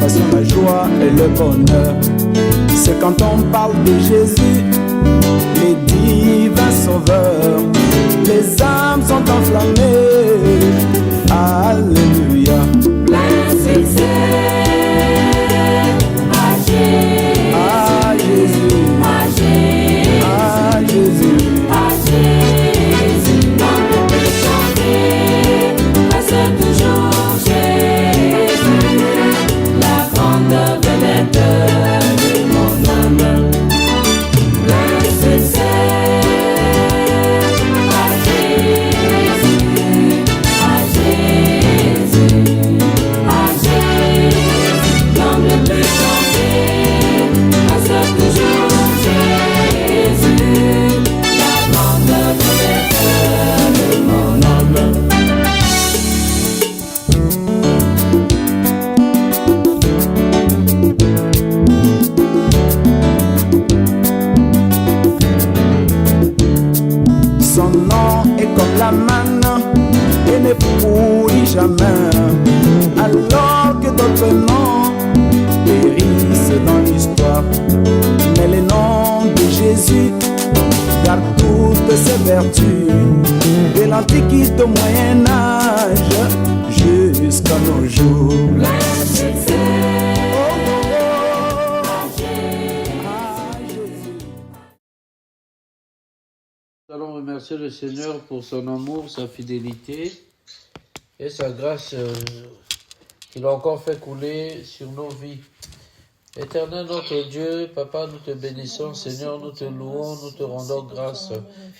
satisfaction, la joie et le bonheur. C'est quand on parle de Jésus, les divins sauveurs, les âmes sont enflammées. Alléluia. Plein succès à Jésus, À Jésus, à Jésus, à Jésus. à Jésus. On ne peut chanter, reste toujours Jésus, la grande vedette de mon âme. Plein succès à Jésus, à Jésus, à Jésus. On ne peut chanter, reste toujours Jésus, la grande vedette de mon âme. Son nom est comme la manne et ne pourrit jamais. Alors que d'autres noms périssent dans l'histoire, mais le nom de Jésus garde toutes ses vertus, de l'Antiquité au Moyen-Âge jusqu'à nos jours. Plein succès Nous allons remercier le Seigneur pour son amour, sa fidélité et sa grâce qu'il a encore fait couler sur nos vies. Éternel notre Dieu, Papa, nous te bénissons, Seigneur, nous te louons, nous te rendons grâce.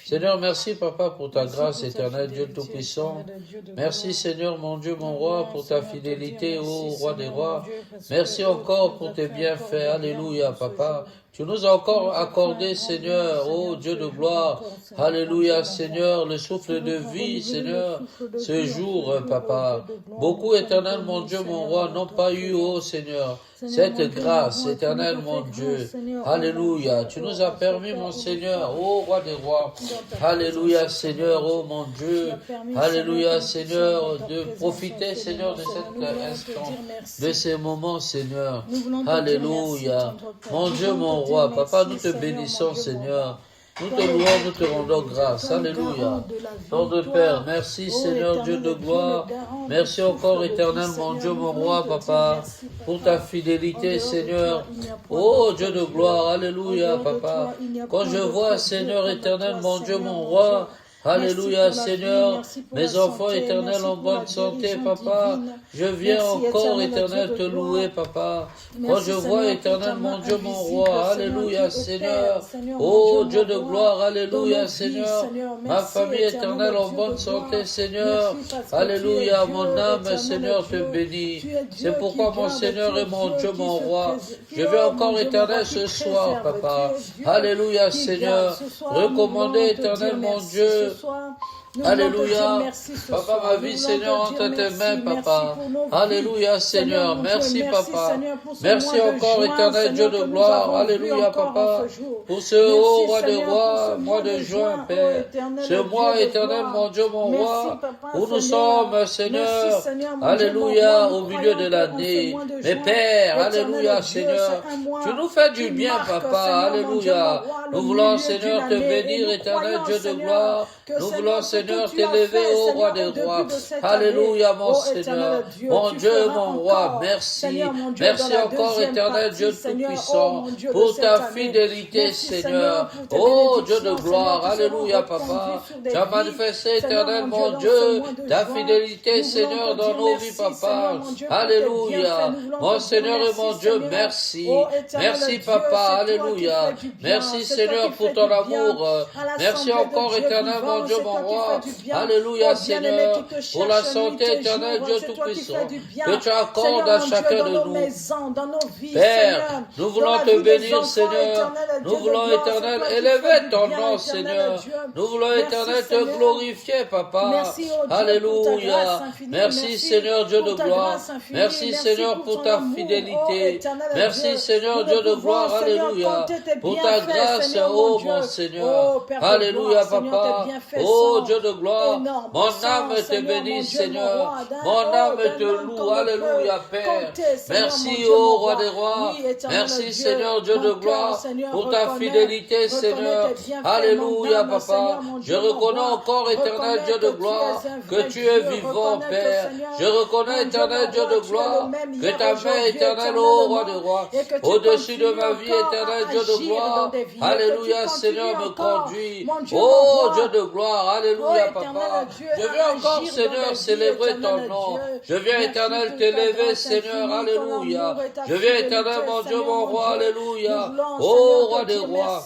Seigneur, merci, Papa, pour ta grâce, éternel Dieu Tout-Puissant. Merci, Seigneur, mon Dieu, mon roi, pour ta fidélité, ô roi des rois. Merci encore pour tes bienfaits. Alléluia, Papa. Tu nous as encore accordé, Seigneur, ô Dieu de gloire. Alléluia, Seigneur, le souffle de vie, Seigneur, ce jour, Papa. Beaucoup, éternel, mon Dieu, mon roi, n'ont pas eu, ô Seigneur, cette grâce, éternel, mon Dieu. Alléluia. Tu nous as permis, mon Seigneur, ô roi des rois. Alléluia, Seigneur, ô mon Dieu. Alléluia, Seigneur, de profiter, Seigneur, de cet instant, de ces moments, Seigneur. Alléluia. Mon Dieu, mon roi, Papa, nous te bénissons, Seigneur. Nous te louons, nous te rendons grâce. Alléluia. Nom de Père, merci, Seigneur Dieu de gloire. Merci encore, éternel, mon Dieu, mon roi, Papa, pour ta fidélité, Seigneur. Oh, Dieu de gloire. Alléluia, Papa. Quand je vois, Seigneur éternel, mon Dieu, mon roi, alléluia, Seigneur, mes enfants éternels en bonne santé, Papa. Je viens encore, éternel, te louer, Papa. Quand je vois, éternel, mon Dieu, mon roi, alléluia, Seigneur. Oh, Dieu de gloire, alléluia, Seigneur. Ma famille éternelle en bonne santé, Seigneur. Alléluia, mon âme, Seigneur, te bénit. C'est pourquoi, mon Seigneur et mon Dieu, mon roi, je vais encore, éternel, ce soir, Papa. Alléluia, Seigneur. Recommander, éternel, mon Dieu. Alléluia. Papa, ma vie, Seigneur, entre tes mains, Papa. Alléluia, Seigneur. Merci, Papa. Merci encore, éternel Dieu de gloire. Alléluia, Papa. Pour ce haut roi de rois, mois de juin, Père. Ce mois éternel, mon Dieu, mon roi, où nous sommes, Seigneur. Alléluia, au milieu de l'année. Mais Père, alléluia, Seigneur. Tu nous fais du bien, Papa. Alléluia. Nous voulons, Seigneur, te bénir, éternel Dieu de gloire. Nous voulons, Seigneur, t'élever au roi des rois. Alléluia, mon Seigneur. Mon Dieu, mon roi, merci. Merci encore, éternel Dieu Tout-Puissant, pour ta fidélité, Seigneur. Oh, Dieu de gloire. Alléluia, Papa. Tu as manifesté, éternel, mon Dieu, ta fidélité, Seigneur, dans nos vies, Papa. Alléluia. Mon Seigneur et mon Dieu, merci. Merci, Papa. Alléluia. Merci, Seigneur, pour ton amour. Merci encore, éternel, mon Dieu, mon roi. Alléluia, Seigneur, pour la santé éternelle, Dieu Tout-Puissant, que tu accordes à chacun de nous. Père, nous voulons te bénir, Seigneur. Nous voulons, éternel, élever ton nom, Seigneur. Nous voulons, éternel, te glorifier, Papa. Alléluia. Merci, Seigneur, Dieu de gloire. Merci, Seigneur, pour ta fidélité. Merci, Seigneur, Dieu de gloire. Alléluia. Pour ta grâce, oh mon Seigneur. Alléluia, Papa. Oh Dieu Dieu de gloire. Mon âme te bénit, Seigneur. Mon âme te loue. Alléluia, Père. Merci, ô roi des rois. Merci, Seigneur Dieu de gloire, pour ta fidélité, Seigneur. Alléluia, Papa. Je reconnais encore, éternel Dieu de gloire, que tu es vivant, Père. Je reconnais, éternel Dieu de gloire, que ta main éternelle, ô roi des rois, au-dessus de ma vie, éternel Dieu de gloire. Alléluia, Seigneur, me conduit. Oh Dieu de gloire, alléluia, Papa. Je viens encore, Seigneur, célébrer ton nom. Je viens, éternel, t'élever, Seigneur, alléluia. Je viens, éternel, mon Dieu, mon roi, alléluia. Oh roi des rois,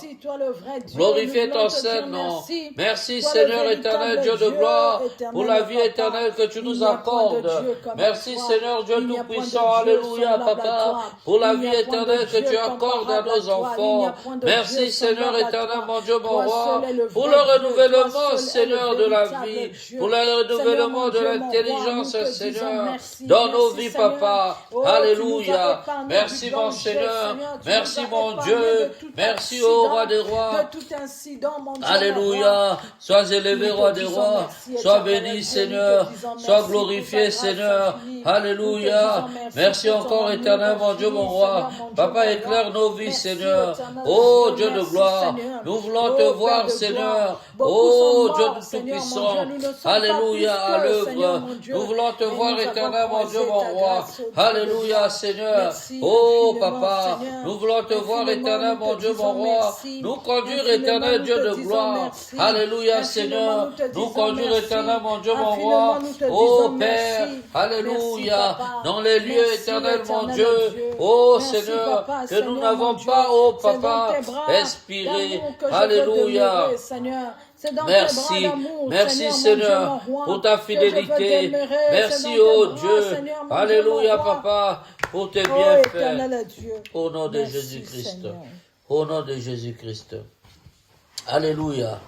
glorifiez ton saint nom. Merci, Seigneur, éternel, Dieu de gloire, pour la vie éternelle que tu nous accordes. Merci, Seigneur, Dieu tout-puissant, alléluia, Papa, pour la vie éternelle que tu accordes à nos enfants. Merci, Seigneur, éternel, mon Dieu, mon roi, pour le renouvellement, Seigneur, de la vie, pour le renouvellement de l'intelligence, Seigneur, dans nos vies, Papa. Alléluia. Merci, mon Seigneur. Merci, mon Dieu. Merci, ô roi des rois. Alléluia. Sois élevé, roi des rois. Sois béni, Seigneur. Sois glorifié, Seigneur. Alléluia. Merci encore, éternel, mon Dieu, mon roi. Papa, éclaire nos vies, Seigneur. Ô Dieu de gloire, nous voulons te voir, Seigneur. Ô Dieu tout-puissant. Alléluia, à l'œuvre. Nous voulons te voir, éternel, mon Dieu, mon roi. Alléluia, Seigneur. Oh, Papa, nous voulons te voir, éternel, mon Dieu, mon roi. Nous conduire, éternel Dieu de gloire. Alléluia, Seigneur. Nous conduire, éternel, mon Dieu, mon roi. Oh, Père. Alléluia. Dans les lieux éternels, mon Dieu. Oh, Seigneur, que nous n'avons pas, oh, Papa, expiré. Alléluia. Merci, merci Seigneur pour ta fidélité. Merci ô Dieu. Alléluia Papa pour tes bienfaits. Au nom de Jésus-Christ. Au nom de Jésus-Christ. Alléluia.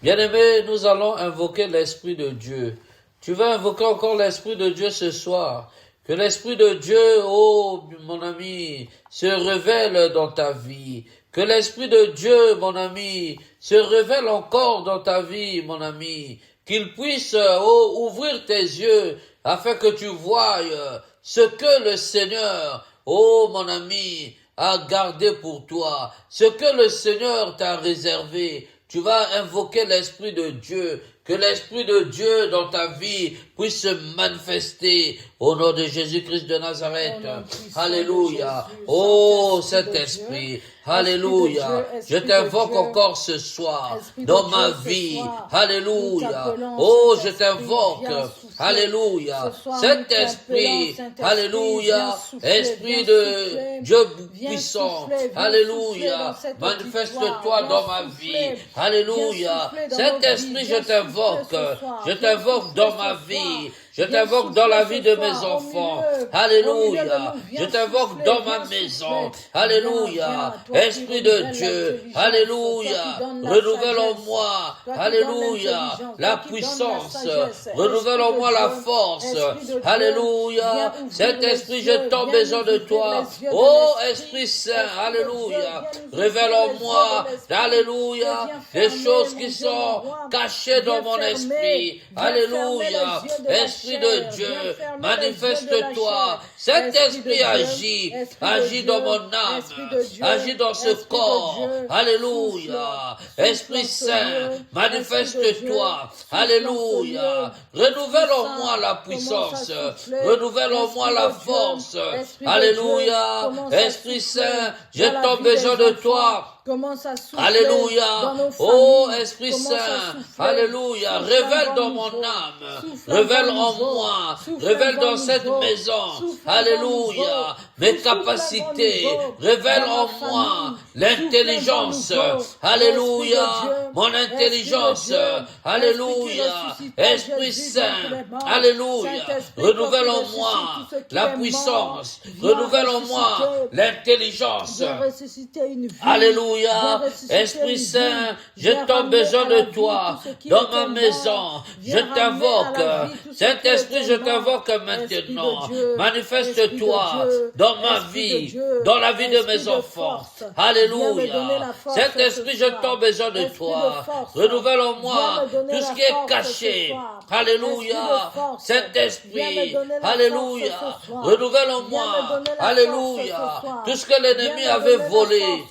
Bien-aimés, nous allons invoquer l'Esprit de Dieu. Tu vas invoquer encore l'Esprit de Dieu ce soir. Que l'Esprit de Dieu, oh mon ami, se révèle dans ta vie. Que l'Esprit de Dieu, mon ami, se révèle encore dans ta vie, mon ami. Qu'il puisse ouvrir tes yeux afin que tu voies ce que le Seigneur, oh mon ami, a gardé pour toi. Ce que le Seigneur t'a réservé. Tu vas invoquer l'Esprit de Dieu. Que l'Esprit de Dieu dans ta vie puisse se manifester au nom de Jésus-Christ de Nazareth. Alléluia. Oh, Saint-Esprit. Alléluia. Je t'invoque encore ce soir dans ma vie. Alléluia. Oh, je t'invoque. Alléluia. Saint-Esprit. Alléluia. Esprit de Dieu puissant. Alléluia. Manifeste-toi dans ma vie. Alléluia. Saint-Esprit, je t'invoque. Je t'invoque dans ma vie. Je t'invoque dans la vie de mes enfants. Alléluia. Je t'invoque dans ma maison. Alléluia. Esprit de Dieu. Alléluia. Renouvelle en moi. Alléluia. La puissance. Renouvelle en moi la force. Alléluia. Cet esprit, je tombe besoin de toi. Oh, Esprit Saint. Alléluia. Révèle en moi. Alléluia. Les choses qui sont cachées dans mon esprit. Alléluia. Esprit de Dieu, manifeste-toi. Cet esprit agit dans mon âme, agit dans ce corps. Alléluia. Esprit Saint, manifeste-toi. Alléluia. Renouvelle en moi la puissance. Renouvelle en moi la force. Alléluia. Esprit Saint, j'ai tant besoin de toi. Alléluia. Oh Esprit Saint. Alléluia. Révèle dans mon âme. Révèle en moi. Révèle dans cette maison. Alléluia. Mes capacités. Révèle en moi l'intelligence. Alléluia. Mon intelligence. Alléluia. Esprit Saint. Alléluia. Renouvelle en moi la puissance. Renouvelle en moi l'intelligence. Alléluia. Esprit Saint, j'ai tant besoin de toi dans ma maison. Je t'invoque. Saint-Esprit, je t'invoque maintenant. Manifeste-toi dans dans ma vie, dans la vie de mes enfants. Alléluia. Saint-Esprit, je t'en besoin de toi. Renouvelle en moi tout ce qui est caché. Alléluia. Saint-Esprit, alléluia. Renouvelle en moi. Alléluia. Tout ce que l'ennemi avait volé.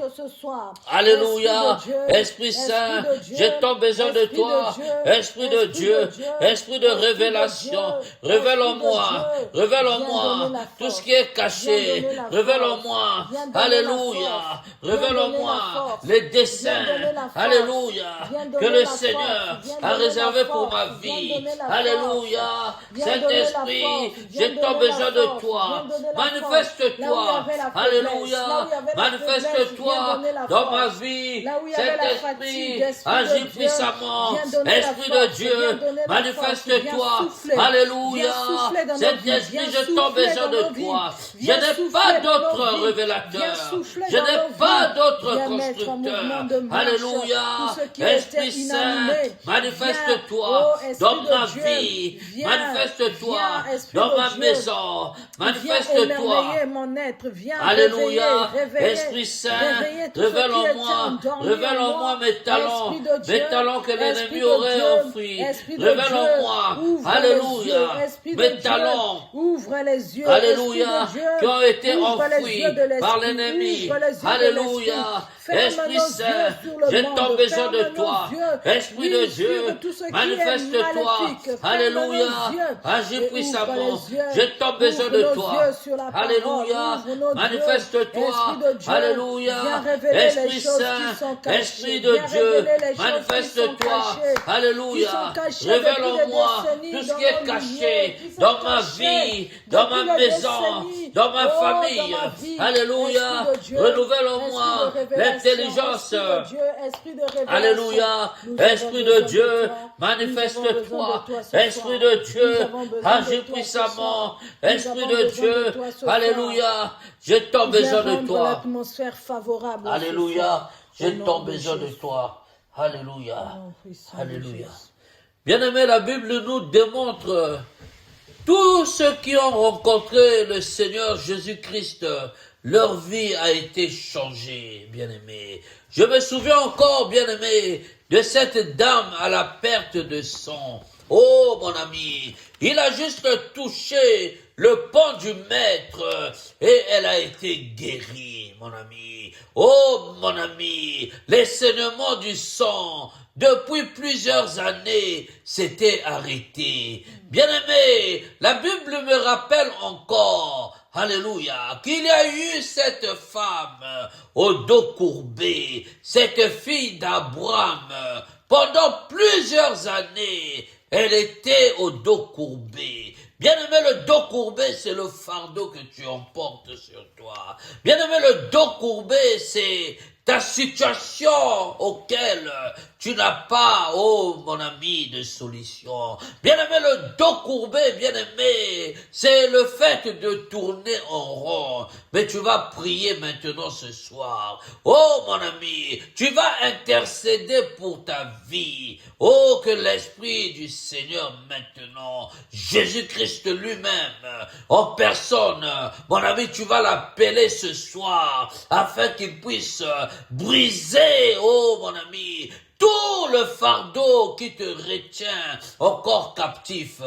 Alléluia. Esprit Saint, j'ai tant besoin de toi. Esprit de Dieu, esprit de révélation. Révèle en moi. Révèle en moi tout ce qui est caché. Révèle en moi. Alléluia. Révèle en moi les desseins. Alléluia. Que le Seigneur a réservé pour ma vie. Alléluia. Saint-Esprit, j'ai tant besoin de toi. Manifeste-toi. Alléluia. Manifeste-toi dans ma vie. Saint-Esprit, agis puissamment. Esprit de Dieu, manifeste-toi. Alléluia. Saint-Esprit, je t'en besoin de toi. Je n'ai pas d'autre révélateur. Je n'ai pas d'autre constructeur. Alléluia. Esprit Saint, manifeste-toi dans ma vie. Manifeste-toi dans ma maison. Manifeste-toi. Alléluia. Esprit Saint, révèle en moi. Révèle en moi mes talents. Mes talents que l'ennemi aurait enfouis. Révèle en moi. Alléluia. Mes talents. Alléluia. Qui ont été enfouis par l'ennemi. Alléluia. Esprit Saint, j'ai tant besoin de toi. Esprit de Dieu, manifeste-toi. Alléluia. Agis puissamment. J'ai tant besoin de toi. Alléluia. Manifeste-toi. Alléluia. Esprit Saint, Esprit de Dieu, manifeste-toi. Alléluia. Révèle en moi tout ce qui est caché dans ma vie, dans ma maison, dans ma famille. Alléluia. Renouvelle en moi l'intelligence. Alléluia. Esprit de Dieu, manifeste-toi. Esprit de Dieu, agis puissamment. Esprit de Dieu, alléluia. J'ai tant besoin de toi. Alléluia. J'ai tant besoin de toi. Alléluia. Alléluia. Bien-aimé, la Bible nous démontre tous ceux qui ont rencontré le Seigneur Jésus-Christ, leur vie a été changée, bien-aimé. Je me souviens encore, bien-aimé, de cette dame à la perte de sang. Oh, mon ami, il a juste touché le pan du maître et elle a été guérie, mon ami. Oh, mon ami, les saignements du sang, depuis plusieurs années, s'étaient arrêtés. Bien-aimé, la Bible me rappelle encore, alléluia, qu'il y a eu cette femme au dos courbé, cette fille d'Abraham, pendant plusieurs années, elle était au dos courbé. Bien-aimé, le dos courbé, c'est le fardeau que tu emportes sur toi. Bien-aimé, le dos courbé, c'est ta situation auquel tu n'as pas, oh mon ami, de solution. Bien-aimé, le dos courbé, bien-aimé, c'est le fait de tourner en rond. Mais tu vas prier maintenant ce soir. Oh mon ami, tu vas intercéder pour ta vie. Oh, que l'Esprit du Seigneur maintenant, Jésus-Christ lui-même, en personne, mon ami, tu vas l'appeler ce soir, afin qu'il puisse briser, oh mon ami, tout le fardeau qui te retient encore captif,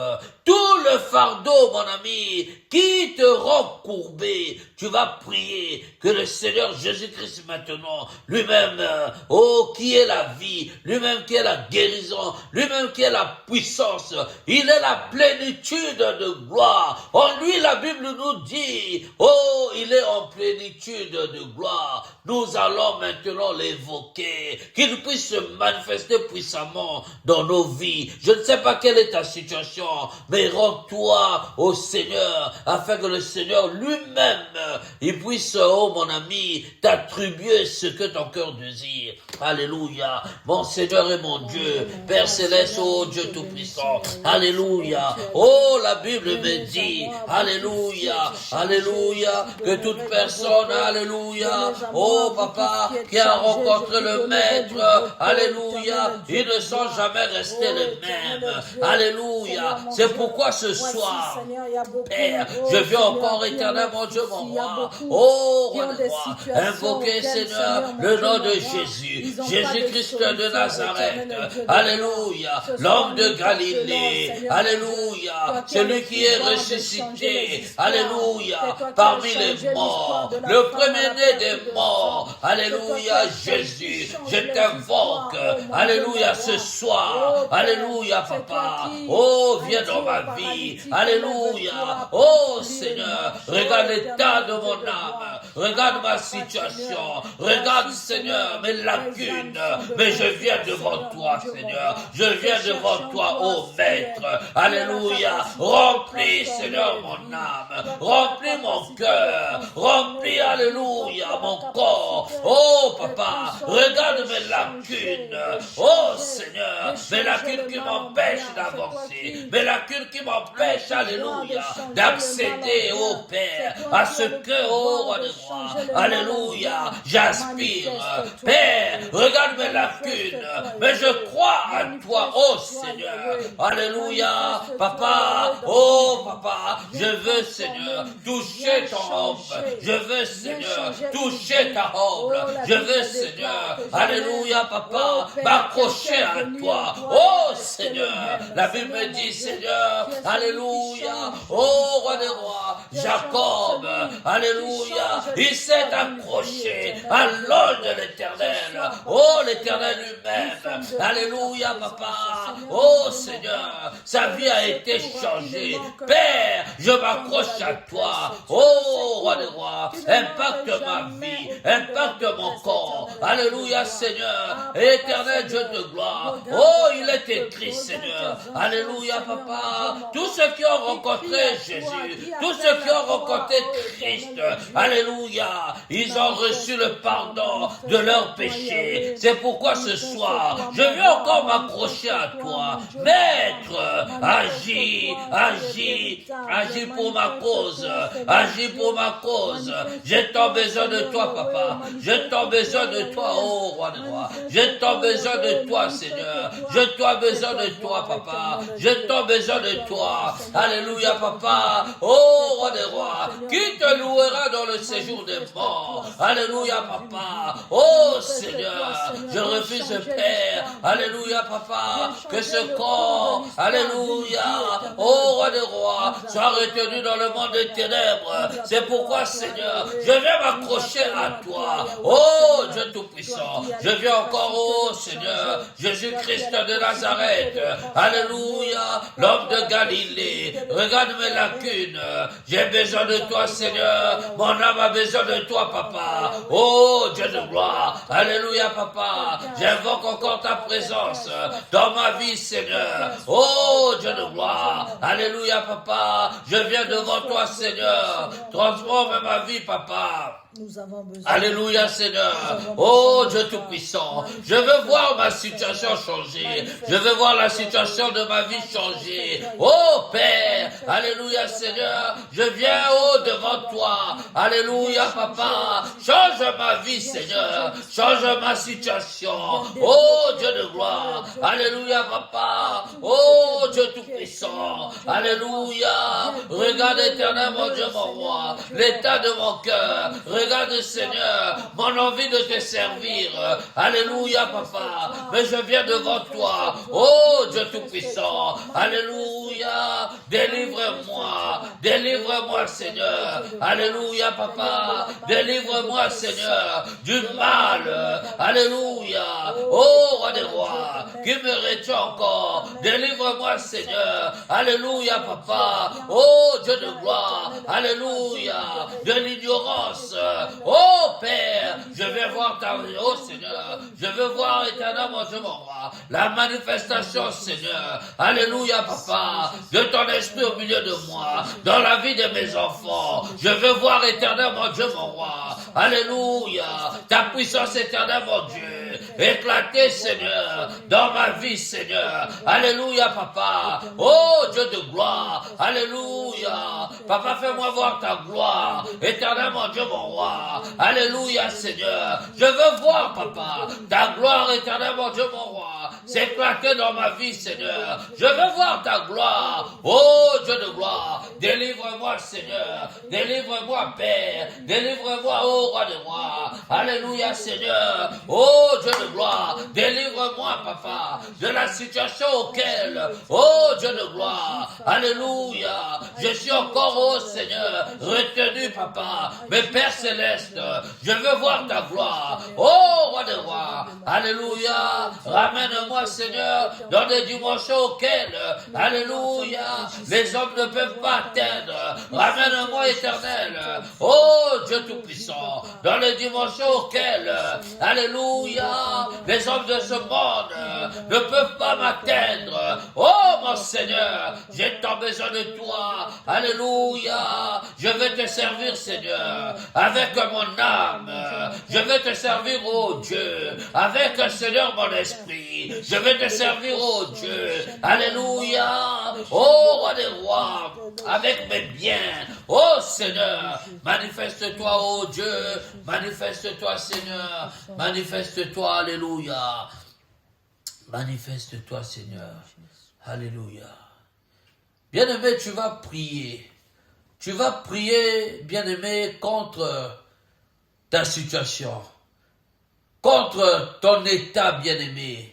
tout le fardeau, mon ami, qui te rend courbé, tu vas prier que le Seigneur Jésus-Christ maintenant, lui-même, oh, qui est la vie, lui-même qui est la guérison, lui-même qui est la puissance, il est la plénitude de gloire. En lui, la Bible nous dit, oh, il est en plénitude de gloire. Nous allons maintenant l'évoquer, qu'il puisse se manifester puissamment dans nos vies. Je ne sais pas quelle est ta situation, mais rends-toi au Seigneur, afin que le Seigneur lui-même, il puisse, oh mon ami, t'attribuer ce que ton cœur désire. Alléluia. Mon Seigneur et mon Dieu, Père Céleste, oh Dieu Tout-Puissant. Alléluia. Oh, la Bible me dit, alléluia, alléluia, que toute personne, alléluia, oh, oh papa, qui a rencontré le Maître, alléluia, ils ne sont jamais restés les mêmes, alléluia. C'est pourquoi ce soir, Père, je viens encore, éternel mon Dieu, mon roi, oh roi de roi, invoquer, Seigneur, le nom de Jésus, Jésus-Christ de Nazareth, alléluia, l'homme de Galilée, alléluia, celui qui est ressuscité, alléluia, parmi les morts, le premier-né des morts, alléluia, Jésus, je t'invoque, alléluia, ce soir, alléluia, papa, oh, viens dans ma vie, alléluia, oh, Seigneur, regarde l'état de mon âme, regarde ma situation, regarde, Seigneur, mes lacunes, mais je viens devant toi, Seigneur, je viens devant toi, oh Maître, alléluia, remplis, Seigneur, mon âme, remplis mon cœur, remplis, alléluia, mon corps, oh Papa, regarde mes lacunes, oh Seigneur, mes lacunes qui m'empêchent d'avancer, mes lacunes qui m'empêchent, alléluia, d'accéder, oh Père, à ce que, oh roi des rois, alléluia, j'aspire, Père, regarde mes lacunes, mais je crois à toi, oh Seigneur, alléluia, Papa, oh Papa, je veux, Seigneur, toucher ton homme, je veux, Seigneur, toucher ta robe, je veux, Seigneur, alléluia, Papa, m'accrocher à toi, oh Seigneur, la Bible me dit, Seigneur, alléluia, oh roi des rois, Jacob, alléluia, il s'est accroché à l'œil de l'Éternel, oh l'Éternel lui-même, alléluia, Papa, oh Seigneur, sa vie a été changée, Père, je m'accroche à toi, oh roi des rois, impacte ma vie, impacte mon corps, alléluia, Seigneur, éternel Dieu de gloire, oh il est écrit, Seigneur, alléluia, Papa, tous ceux qui ont rencontré Jésus, tous ceux qui ont rencontré Christ, alléluia, ils ont reçu le pardon de leurs péchés. C'est pourquoi ce soir, je veux encore m'accrocher à toi. Maître, agis, agis, agis pour ma cause, agis pour ma cause. J'ai tant besoin de toi, Papa. J'ai tant besoin de toi, oh roi de roi. J'ai tant besoin de toi, Seigneur. J'ai tant besoin de toi, Papa. J'ai tant besoin de toi. Alléluia, Papa. Oh roi des rois, qui te louera dans le séjour des morts. Alléluia, Papa. Oh Seigneur, je refuse, Père. Alléluia, Papa, que ce corps, alléluia, oh roi des rois, soit retenu dans le monde des ténèbres. C'est pourquoi, Seigneur, je viens m'accrocher à toi. Oh Dieu Tout-Puissant, je viens encore, oh Seigneur, Jésus-Christ de Nazareth. Alléluia, l'homme de Galilée. Regarde mes lacunes. J'ai besoin de toi, Seigneur. Mon âme a besoin de toi, Papa. Oh Dieu de gloire. Alléluia, Papa. J'invoque encore ta présence dans ma vie, Seigneur. Oh Dieu de gloire. Alléluia, Papa. Je viens devant toi, Seigneur. Transforme ma vie, Papa. Nous avons besoin. Alléluia, Seigneur. Oh Dieu Tout-Puissant, je veux voir ma situation changer. Je veux voir la situation de ma vie changer. Oh Père, alléluia, Seigneur, je viens devant toi. Alléluia, Papa, change ma vie, Seigneur. Change ma situation. Oh Dieu de gloire. Alléluia, Papa. Oh Dieu Tout-Puissant. Alléluia. Regarde, éternel, mon Dieu, mon roi, l'état de mon cœur. Regarde, Seigneur, mon envie de te servir. Alléluia, Papa. Mais je viens devant toi. Oh, Dieu Tout-Puissant. Alléluia. Délivre-moi. Délivre-moi, Seigneur. Alléluia, Papa. Délivre-moi, Seigneur, du mal. Alléluia. Oh, roi des rois, qui me retient encore. Délivre-moi, Seigneur. Alléluia, Papa. Oh, Dieu de gloire. Alléluia. De l'ignorance. Oh Père, je veux voir ta oh Seigneur, je veux voir éternel mon Dieu mon roi, la manifestation Seigneur, alléluia Papa, de ton esprit au milieu de moi, dans la vie de mes enfants, je veux voir éternel mon Dieu mon roi, alléluia, ta puissance éternelle mon Dieu, éclater, Seigneur, dans ma vie, Seigneur. Alléluia, Papa. Oh, Dieu de gloire. Alléluia. Papa, fais-moi voir ta gloire. Éternel, mon Dieu, mon roi. Alléluia, Seigneur. Je veux voir, Papa, ta gloire, éternel, mon Dieu, mon roi. S'éclater dans ma vie, Seigneur. Je veux voir ta gloire. Oh, Dieu de gloire. Délivre-moi, Seigneur. Délivre-moi, Père. Délivre-moi, oh, roi de rois. Alléluia, Seigneur. Oh, Dieu de gloire. Délivre-moi, Papa, de la situation auquel, oh, Dieu de gloire. Alléluia. Je suis encore, oh, Seigneur, retenu, Papa. Mais Père Céleste, je veux voir ta gloire. Oh, roi de rois. Alléluia. Ramène-moi, Seigneur, dans des dimensions auxquelles, alléluia, les hommes ne peuvent pas atteindre. Ramène-moi, éternel, oh Dieu Tout-Puissant, dans les dimensions auxquelles, alléluia, les hommes de ce monde ne peuvent pas m'atteindre. Oh mon Seigneur, j'ai tant besoin de toi. Alléluia, je vais te servir, Seigneur, avec mon âme. Je vais te servir, oh Dieu, avec, Seigneur, mon esprit. Je vais te servir, oh Dieu. Alléluia. Oh roi des rois, avec mes biens. Oh Seigneur, manifeste-toi, oh Dieu. Manifeste-toi, Seigneur. Manifeste-toi, alléluia. Manifeste-toi, Seigneur. Alléluia. Bien-aimé, tu vas prier. Tu vas prier, bien-aimé, contre ta situation, contre ton état, bien-aimé.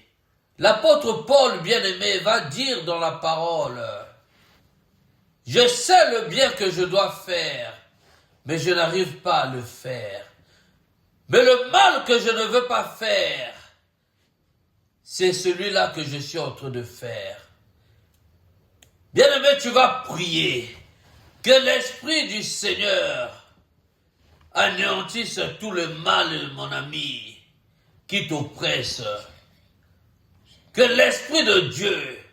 L'apôtre Paul, bien-aimé, va dire dans la parole, « Je sais le bien que je dois faire, mais je n'arrive pas à le faire. Mais le mal que je ne veux pas faire, c'est celui-là que je suis en train de faire. » Bien-aimé, tu vas prier que l'Esprit du Seigneur anéantisse tout le mal, mon ami, qui t'oppresse. Que l'Esprit de Dieu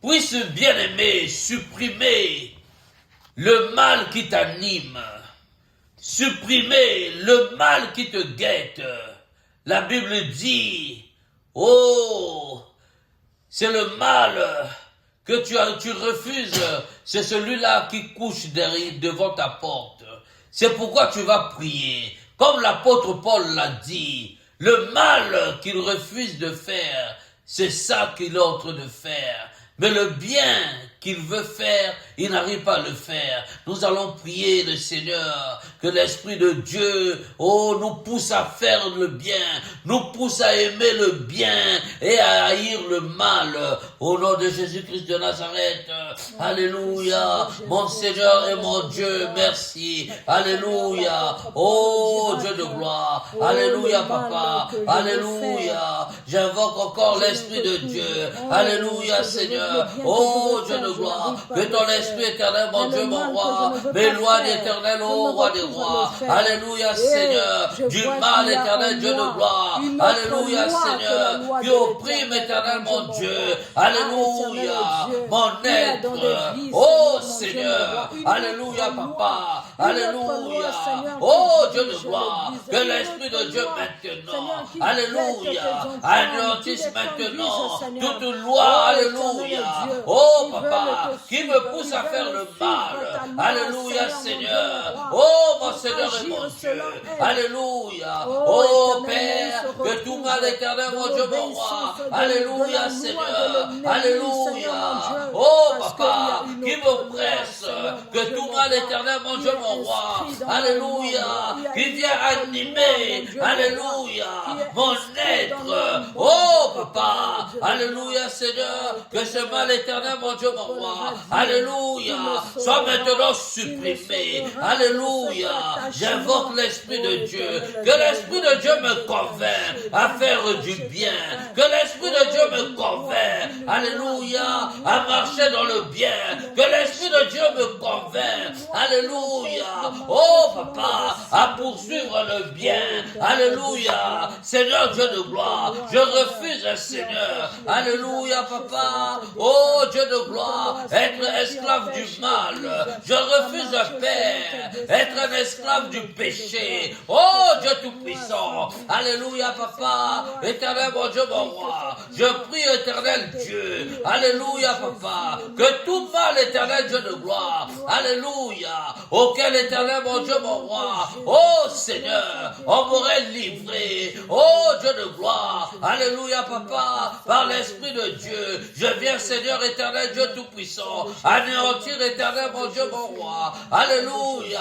puisse, bien-aimé, supprimer le mal qui t'anime, supprimer le mal qui te guette. La Bible dit, oh, c'est le mal que tu refuses, c'est celui-là qui couche devant ta porte. C'est pourquoi tu vas prier. Comme l'apôtre Paul l'a dit, le mal qu'il refuse de faire, c'est ça qu'il est en train de faire. Mais le bien qu'il veut faire, il n'arrive pas à le faire. Nous allons prier le Seigneur, que l'Esprit de Dieu, oh, nous pousse à faire le bien, nous pousse à aimer le bien et à haïr le mal. Au nom de Jésus-Christ de Nazareth, alléluia, mon Seigneur et mon Dieu, merci, alléluia, oh Dieu de gloire, alléluia papa, alléluia, j'invoque encore l'Esprit de Dieu, alléluia Seigneur, oh Dieu de gloire, que ton Esprit éternel, mon Dieu, mon roi, m'éloigne éternel, ô roi des rois. Alléluia, Seigneur, du mal éternel, Dieu de gloire. Alléluia, Seigneur, qui opprime éternel, mon Dieu. Alléluia, mon être. Oh Seigneur, alléluia, papa. Alléluia. Oh Dieu de gloire, que l'Esprit de Dieu maintenant, alléluia, anéantisse maintenant toute loi, alléluia. Oh papa, qui me pousse à faire le mal. Alléluia, Seigneur. Oh, mon Seigneur et mon Dieu. Alléluia. Oh, Père, que tout mal éternel, mon Dieu, mon roi. Alléluia, Seigneur. Alléluia. Oh, papa, qui me presse, que tout mal éternel, mon Dieu, mon roi. Alléluia. Qui vient animer, alléluia, mon être. Oh, papa. Alléluia, Seigneur. Que ce mal éternel, mon Dieu, mon roi. Alléluia, sois maintenant supprimé. Alléluia, j'invoque l'Esprit de Dieu. Que l'Esprit de Dieu me convainc à faire du bien. Que l'Esprit de Dieu me me convainc, alléluia, à marcher dans le bien, que l'Esprit de Dieu me convainc, alléluia, oh papa, à poursuivre le bien, alléluia, Seigneur Dieu de gloire, je refuse, Seigneur, alléluia papa, oh Dieu de gloire, être esclave du mal, je refuse, Père, être un esclave du péché, oh Dieu tout-puissant, alléluia papa, éternel mon Dieu mon roi, je prie éternel Dieu, alléluia papa, que tout mal éternel Dieu de gloire, alléluia, auquel éternel mon Dieu mon roi, oh Seigneur, on m'aurait livré, oh Dieu de gloire, alléluia papa, par l'Esprit de Dieu, je viens Seigneur éternel Dieu tout-puissant, anéantir éternel mon Dieu mon roi, alléluia,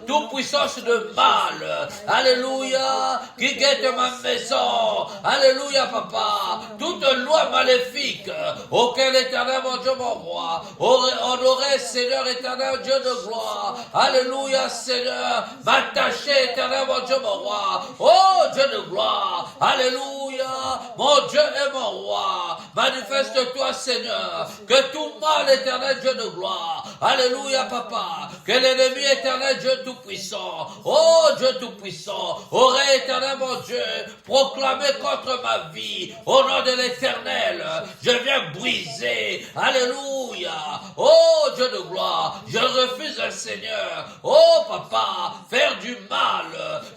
toute puissance de mal, alléluia, qui guette ma maison, alléluia papa, toute loi maléfique, auquel éternel mon Dieu mon roi, on aurait Seigneur éternel Dieu de gloire, alléluia Seigneur, m'attacher éternel mon Dieu mon roi, oh Dieu de gloire, alléluia, mon Dieu et mon roi, manifeste-toi Seigneur, que tout mal éternel Dieu de gloire, alléluia papa, que l'ennemi éternel Dieu tout-puissant, oh Dieu tout-puissant, aurait éternel mon Dieu, proclamé contre ma vie, au nom de l'éternel, je viens briser, alléluia, oh Dieu de gloire, je refuse Seigneur, oh papa, faire du mal,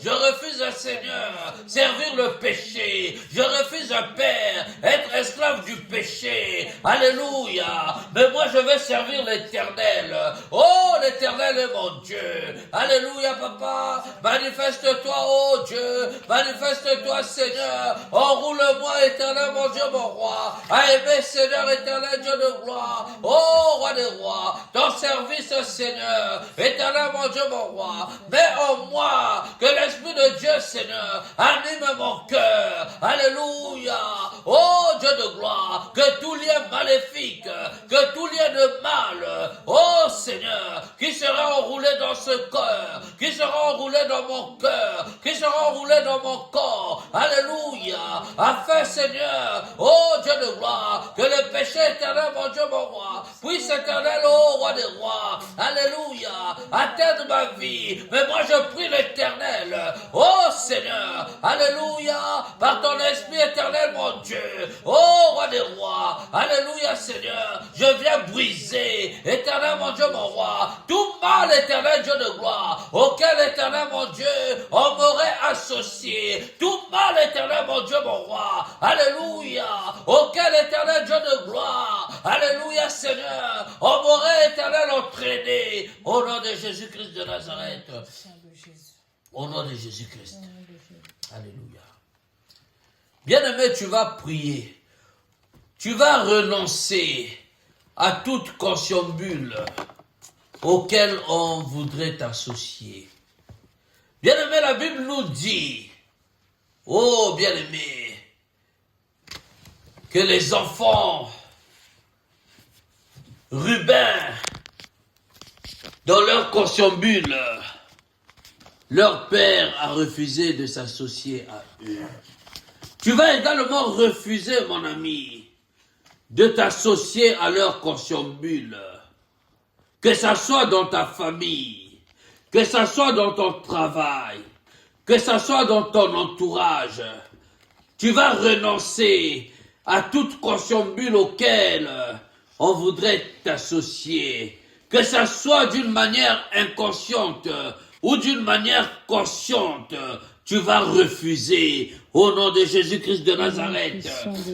je refuse Seigneur, servir le péché, je refuse Père, être esclave du péché, alléluia, mais moi je vais servir l'éternel, oh l'éternel est mon Dieu, alléluia papa, manifeste-toi oh Dieu, manifeste-toi Seigneur, enroule-moi éternel mon Dieu mon roi, à aimer Seigneur éternel Dieu de gloire, oh roi des rois, ton service Seigneur, éternel mon Dieu mon roi, mets en moi que l'Esprit de Dieu Seigneur anime mon cœur, alléluia, oh Dieu de gloire, que tout lien maléfique, que tout lien de mal, oh Seigneur, qui sera enroulé dans ce cœur, qui sera enroulé dans mon cœur, qui sera enroulé dans mon corps, alléluia, afin Seigneur, oh Dieu de gloire, que le péché éternel mon Dieu mon roi, puisse éternel, oh roi des rois, alléluia, atteindre ma vie, mais moi je prie l'éternel, oh Seigneur, alléluia, par ton esprit éternel mon Dieu, oh roi des rois, alléluia Seigneur, je viens briser, éternel mon Dieu mon roi, tout mal éternel Dieu de gloire, auquel éternel mon Dieu, on m'aurait associé, tout mal éternel mon Dieu mon roi, alléluia, auquel éternel Dieu de gloire, alléluia Seigneur, on m'aurait éternel entraîné, au nom de Jésus-Christ de Nazareth, au nom de Jésus-Christ, alléluia. Bien-aimé, tu vas prier, tu vas renoncer à toute consciembule auquel on voudrait t'associer. Bien-aimé, la Bible nous dit, oh bien-aimé, que les enfants Ruben, dans leur consciembule, leur père a refusé de s'associer à eux. Tu vas également refuser, mon ami, de t'associer à leur consciembule. Que ça soit dans ta famille, que ça soit dans ton travail, que ça soit dans ton entourage. Tu vas renoncer à toute consciembule auquel on voudrait t'associer. Que ça soit d'une manière inconsciente ou d'une manière consciente, tu vas refuser au nom de Jésus-Christ de Nazareth.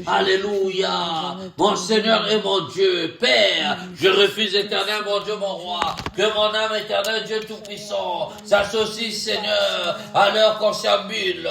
Alléluia. Mon Seigneur et mon Dieu, Père, je refuse éternel, mon Dieu, mon roi, que mon âme éternelle, Dieu Tout-Puissant, s'associe, Seigneur, à leur consciembule.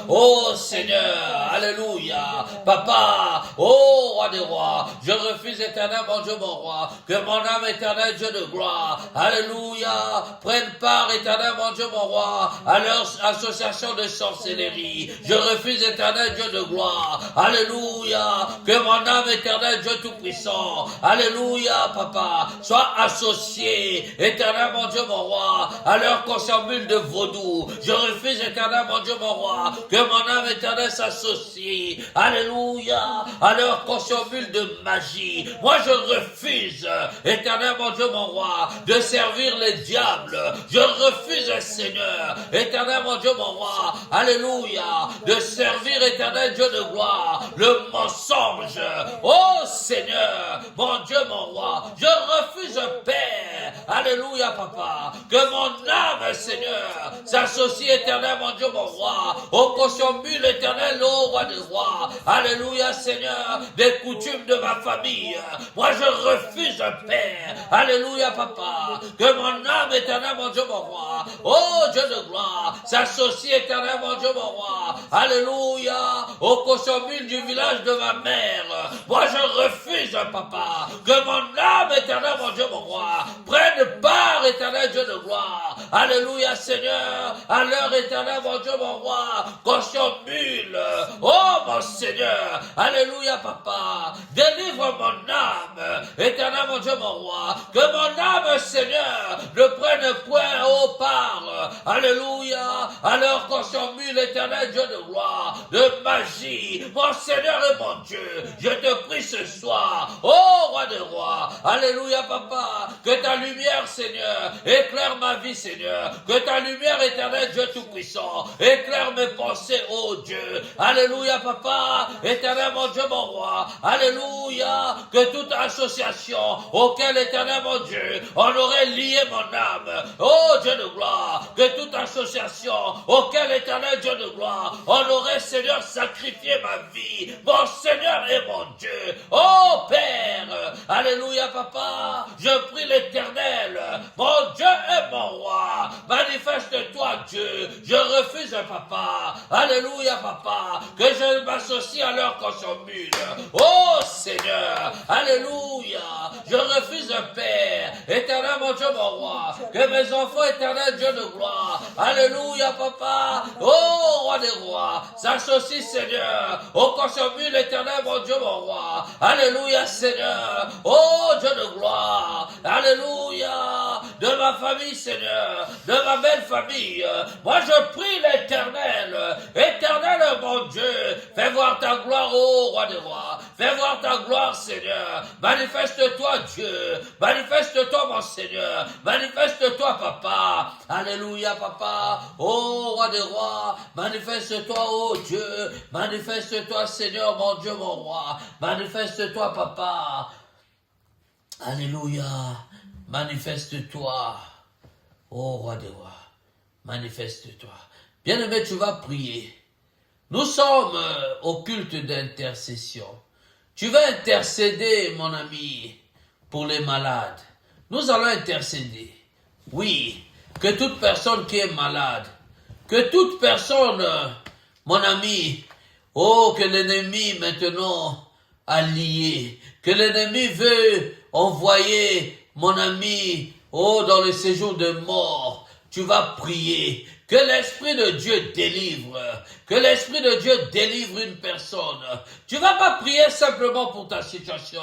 Oh Seigneur, alléluia. Papa, oh roi des rois, je refuse éternel, mon Dieu, mon roi, que mon âme éternelle, Dieu de gloire, alléluia, prenne part éternel, mon Dieu, mon roi, à leur association de sorcellerie. Je refuse éternel Dieu de gloire, alléluia, que mon âme éternel Dieu tout-puissant, alléluia papa, soit associé, éternel mon Dieu mon roi, à leur consciembule de vaudou. Je refuse éternel mon Dieu mon roi, que mon âme éternelle s'associe, alléluia alléluia, à leur conscience de magie. Moi, je refuse, éternel mon Dieu, mon roi, de servir les diables. Je refuse, Seigneur, éternel mon Dieu, mon roi, alléluia, de servir, éternel Dieu de gloire, le mensonge. Oh Seigneur, mon Dieu, mon roi, je refuse, Père, alléluia, papa, que mon âme, Seigneur, s'associe, éternel mon Dieu, mon roi, au conscience éternel, ô roi des rois, alléluia, Seigneur, des coutumes de ma famille. Moi, je refuse, Père, alléluia, papa, que mon âme, éternel, mon Dieu, mon roi, oh Dieu de gloire, s'associe, éternel, mon Dieu, mon roi, alléluia, au consomule du village de ma mère. Moi, je refuse, papa, que mon âme, éternel, mon Dieu, mon roi, prenne part, éternel Dieu de gloire, alléluia, Seigneur, à l'heure, éternel, mon Dieu, mon roi, consomule, oh mon Seigneur, alléluia, papa, délivre mon âme, éternel, mon Dieu, mon roi, que mon âme, Seigneur, ne prenne point au part, alléluia, alors qu'on s'emmule, éternel Dieu de gloire, de magie, mon Seigneur et mon Dieu, je te prie ce soir, oh roi des rois, alléluia, papa, que ta lumière, Seigneur, éclaire ma vie, Seigneur, que ta lumière, éternel Dieu tout-puissant, éclaire mes pensées, oh Dieu, alléluia, papa, éternel mon Dieu, mon roi, alléluia, que toute association auquel, éternel mon Dieu, on aurait lié mon âme, oh Dieu de gloire, que toute association auquel, éternel Dieu de gloire, on aurait, Seigneur, sacrifié ma vie, mon Seigneur et mon Dieu, oh Père, alléluia, papa, je prie l'Éternel, mon Dieu et mon roi, manifeste-toi, Dieu, je refuse, papa, alléluia, papa, que je m'associe à leur consomule, oh Seigneur, alléluia, je refuse, Père, éternel, mon Dieu, mon roi, que mes enfants, éternel Dieu de gloire, alléluia, papa, oh roi des rois, s'associe, Seigneur, au consomule, éternel, mon Dieu, mon roi, alléluia, Seigneur, oh Dieu de gloire, alléluia, de ma famille, Seigneur, de ma belle famille, moi je prie l'Éternel, éternel, mon Dieu, fais voir ta gloire, ô roi des rois, fais voir ta gloire, Seigneur, manifeste-toi, Dieu, manifeste-toi, mon Seigneur, manifeste-toi, papa, alléluia, papa, ô roi des rois, manifeste-toi, ô Dieu, manifeste-toi, Seigneur, mon Dieu, mon roi, manifeste-toi, papa, alléluia, manifeste-toi, ô roi des rois, manifeste-toi. Bien-aimé, tu vas prier. Nous sommes au culte d'intercession. Tu vas intercéder, mon ami, pour les malades. Nous allons intercéder. Oui, que toute personne qui est malade, que toute personne, mon ami, oh, que l'ennemi maintenant a lié, que l'ennemi veut envoyer, mon ami, oh, dans le séjour de mort, tu vas prier. Que l'Esprit de Dieu délivre. Que l'Esprit de Dieu délivre une personne. Tu vas pas prier simplement pour ta situation,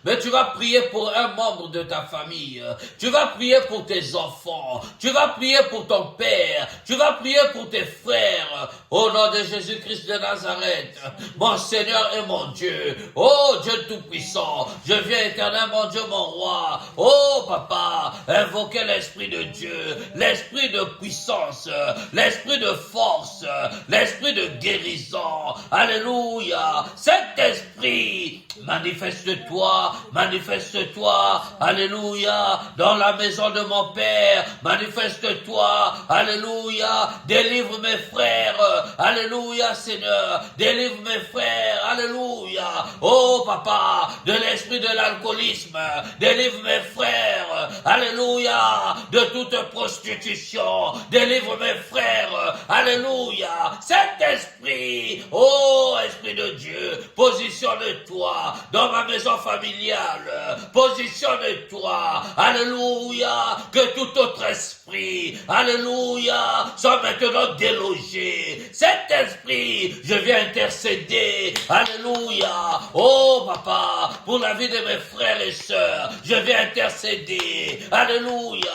mais tu vas prier pour un membre de ta famille. Tu vas prier pour tes enfants. Tu vas prier pour ton père. Tu vas prier pour tes frères. Au nom de Jésus-Christ de Nazareth, mon Seigneur et mon Dieu. Oh Dieu Tout-Puissant, je viens éternel, mon Dieu, mon roi. Oh papa, invoquer l'Esprit de Dieu, l'Esprit de puissance, l'Esprit de force, l'Esprit de guérison. Alléluia. Saint-Esprit, manifeste-toi, manifeste-toi. Alléluia. Dans la maison de mon Père, manifeste-toi. Alléluia. Délivre mes frères. Alléluia, Seigneur. Délivre mes frères. Alléluia. Oh, papa, de l'esprit de l'alcoolisme. Délivre mes frères. Alléluia. De toute prostitution. Délivre mes frères. Alléluia. Saint-Esprit. Oh, Esprit de Dieu. Positionne-toi dans ma maison familiale. Positionne-toi. Alléluia. Que tout autre esprit. Alléluia. Soit maintenant délogé. Saint-Esprit, je viens intercéder. Alléluia. Oh, papa, pour la vie de mes frères et sœurs, je viens intercéder. Alléluia.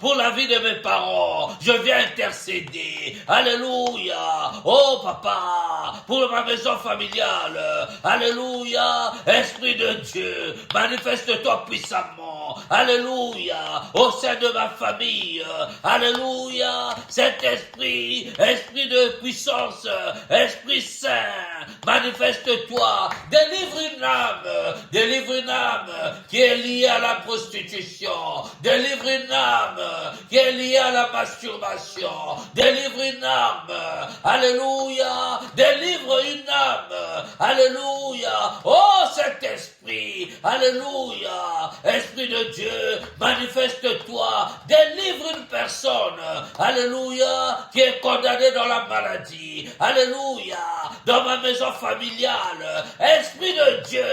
Pour la vie de mes parents, je viens intercéder. Alléluia. Oh, papa, pour ma maison familiale. Alléluia, Esprit de Dieu, manifeste-toi puissamment. Alléluia, au sein de ma famille. Alléluia, cet esprit, esprit de puissance, Esprit Saint, manifeste-toi. Délivre une âme qui est liée à la prostitution. Délivre une âme qui est liée à la masturbation. Délivre une âme. Alléluia. Délivre une âme. Alléluia. Oh, cet esprit. Alléluia. Esprit de Dieu, manifeste-toi. Délivre une personne. Alléluia. Qui est condamnée dans la maladie. Alléluia. Dans ma maison familiale. Esprit de Dieu.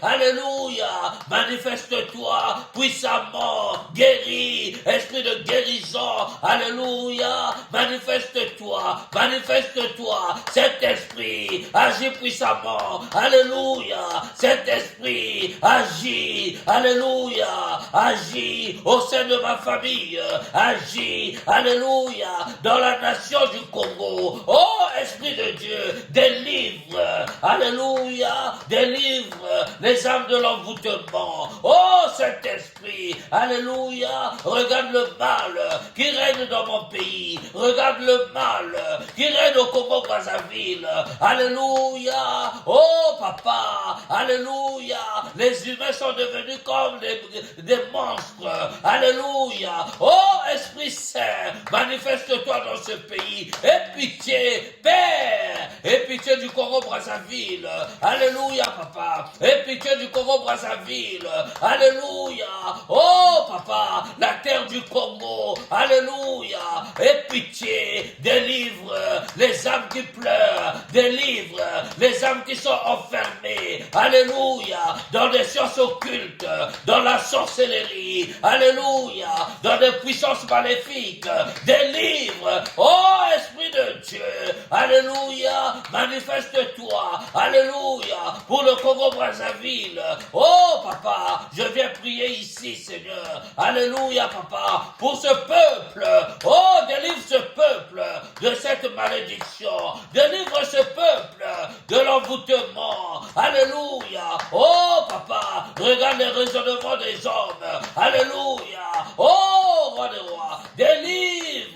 Alléluia. Manifeste-toi puissamment. Guéris. Esprit de guérison. Alléluia. Manifeste-toi. Manifeste-toi. Cet esprit agit puissamment. Alléluia. Cet esprit agit. Alléluia. Agit au sein de ma famille. Agit. Alléluia. Dans la nation du Congo. Oh, Esprit de Dieu, délivre. Alléluia. Délivre les âmes de l'envoûtement. Oh, cet esprit. Alléluia. Regarde le mal qui règne dans mon pays. Regarde le mal qui règne au Congo-Brazzaville. Alléluia. Oh, papa. Alléluia. Les humains sont devenus comme des monstres. Alléluia. Oh, Esprit Saint, manifeste-toi dans ce pays. Et pitié, Père. Et pitié du Congo-Brazzaville. Alléluia, papa. Et pitié du Congo-Brazzaville. Alléluia. Oh, papa, la terre du Congo. Alléluia. Et pitié, délivre les âmes qui pleurent. Délivre les âmes qui sont enfermées. Alléluia. Dans des sciences occultes. Dans la sorcellerie. Alléluia. Dans des puissances maléfiques. Délivre. Oh, Esprit de Dieu. Alléluia. Manifeste-toi. Alléluia. Pour le Congo-Brazzaville. Oh, papa, je viens prier ici, Seigneur. Alléluia, papa. Pour ce peuple. Oh, délivre ce peuple de cette malédiction. Délivre ce peuple de l'envoûtement. Alléluia. Oh, papa, regarde les raisonnements des hommes. Alléluia. Oh, roi des rois. Délivre.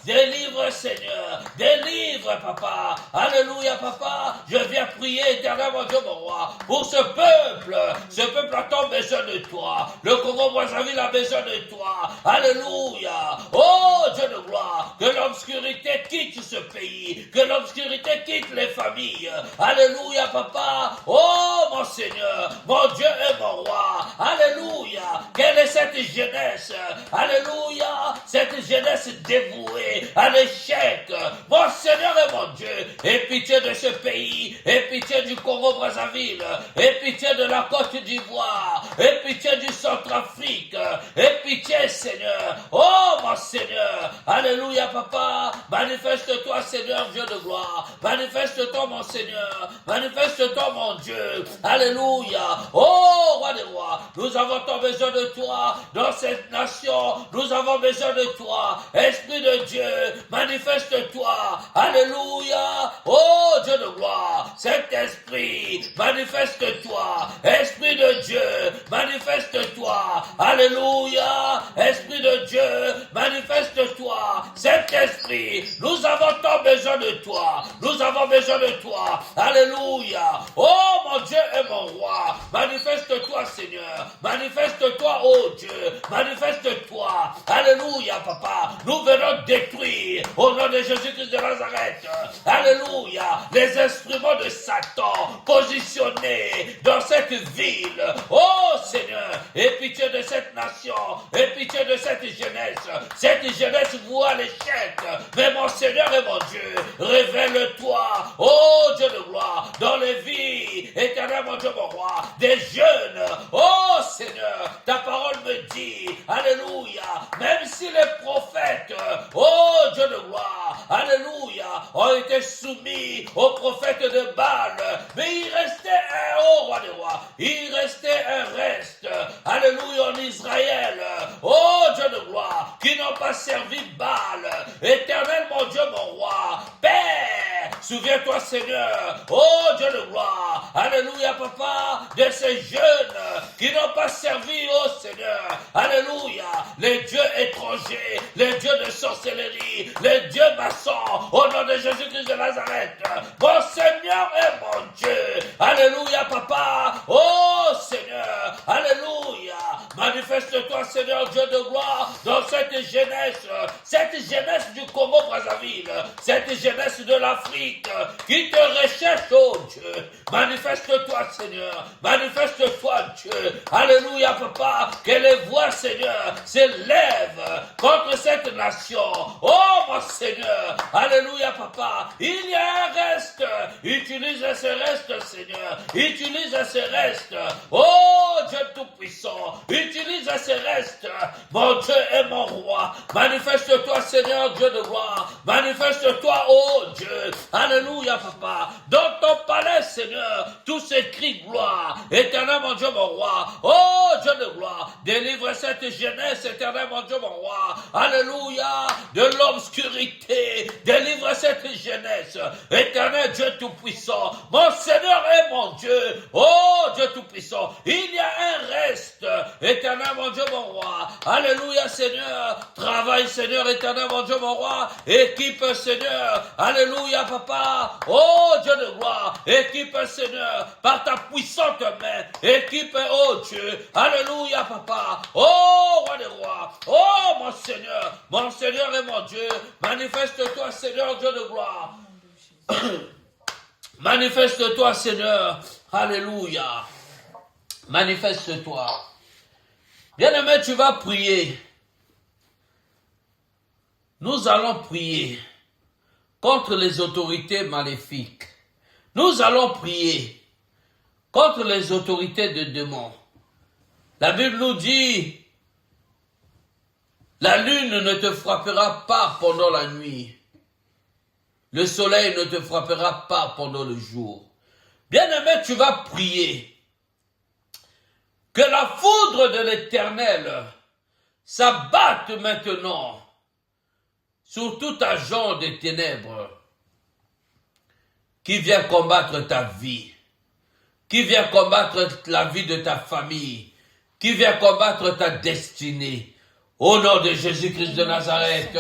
Délivre, Seigneur. Délivre, papa. Alléluia, papa. Je viens prier, éternel, mon Dieu, mon roi, pour ce peuple. Ce peuple a tant besoin de toi. Le Congo-Brazzaville a besoin de toi. Alléluia. Oh, Dieu de gloire. Que l'obscurité quitte ce pays. Que l'obscurité quitte les familles. Alléluia, papa. Oh, mon Seigneur, mon Dieu et mon roi. Alléluia. Quelle est cette jeunesse? Alléluia. Cette jeunesse dévouée à l'échec. Mon Seigneur et mon Dieu. Aie pitié de ce pays. Aie pitié du Congo-Brazzaville. Aie pitié de la Côte d'Ivoire. Aie pitié du Centrafrique. Aie pitié, Seigneur. Oh, mon Seigneur. Alléluia, papa. Manifeste-toi, Seigneur, Dieu de gloire. Manifeste-toi, mon Seigneur. Manifeste-toi, mon Dieu. Alléluia. Oh, roi des rois. Nous avons tant besoin de toi dans cette nation. Nous avons besoin de toi. Esprit de Dieu, manifeste-toi. Alléluia. Oh, Dieu de gloire. Cet esprit, manifeste-toi. Esprit de Dieu, manifeste-toi. Alléluia. Esprit de Dieu, manifeste-toi. Cet esprit, nous avons tant besoin de toi. Nous avons besoin de toi. Alléluia. Oh, mon Dieu et mon roi. Manifeste-toi, Seigneur. Manifeste-toi, oh Dieu. Manifeste-toi. Alléluia, papa. Nous venons détruire, au nom de Jésus-Christ de Nazareth. Alléluia. Les instruments de Satan positionnés dans cette ville. Oh, Seigneur. Aie pitié de cette nation. Aie pitié de cette jeunesse. Cette jeunesse voit l'échec. Mais mon Seigneur et mon Dieu, révèle-toi. Oh, Dieu de gloire. Dans les vies, éternel, mon Dieu, mon roi. Des jeunes. Oh, Seigneur. Ta parole me dit. Alléluia. Même si les prophètes, oh, Dieu de gloire. Alléluia. Ont été soumis aux prophètes de Baal. Mais il restait un, oh, roi des rois. Il restait un reste. Alléluia, en Israël. Oh, Dieu de gloire. Qui n'ont pas servi Baal. Éternel, mon Dieu, mon roi. Père, Souviens-toi, Seigneur, oh Dieu de gloire, alléluia, papa, de ces jeunes qui n'ont pas servi, oh Seigneur, alléluia, les dieux étrangers, les dieux de sorcellerie, les dieux maçons, au nom de Jésus-Christ de Nazareth. Mon Seigneur et mon Dieu, alléluia, papa, oh Seigneur, alléluia, manifeste-toi, Seigneur Dieu de gloire, dans cette jeunesse du Congo-Brazzaville, cette jeunesse de l'Afrique qui te recherche, oh Dieu. Manifeste-toi, Seigneur. Manifeste-toi, Dieu. Alléluia, papa. Que les voix, Seigneur, s'élèvent contre cette nation. Oh, mon Seigneur. Alléluia, papa. Il y a un reste. Utilise ce reste, Seigneur. Utilise ce reste. Oh, Dieu Tout-Puissant. Utilise ce reste. Mon Dieu et mon roi. Manifeste-toi, Seigneur, Dieu de gloire. Manifeste-toi, oh Dieu. Alléluia, papa. Dans ton palais, Seigneur, tous ces cris gloire. Éternel, mon Dieu, mon roi. Oh Dieu de gloire. Délivre cette jeunesse, éternel, mon Dieu, mon roi. Alléluia. De l'obscurité. Délivre cette jeunesse. Éternel, Dieu Tout-Puissant. Mon Seigneur et mon Dieu. Oh Dieu Tout-Puissant. Il y a un reste. Éternel, mon Dieu, mon roi. Alléluia, Seigneur. Travaille, Seigneur, éternel, mon Dieu, mon roi. Équipe, Seigneur. Alléluia, papa. Oh Dieu de gloire. Équipe, Seigneur, par ta puissante main. Équipe, oh Dieu. Alléluia, papa. Oh roi des rois. Oh mon Seigneur et mon Dieu. Manifeste-toi, Seigneur, Dieu de gloire. Manifeste-toi, Seigneur. Alléluia. Manifeste-toi. Bien-aimé, tu vas prier. Nous allons prier contre les autorités maléfiques. Nous allons prier contre les autorités de démons. La Bible nous dit, la lune ne te frappera pas pendant la nuit. Le soleil ne te frappera pas pendant le jour. Bien-aimé, tu vas prier que la foudre de l'Éternel s'abatte maintenant sur tout agent des ténèbres qui vient combattre ta vie, qui vient combattre la vie de ta famille, qui vient combattre ta destinée. Au nom de Jésus-Christ de Nazareth,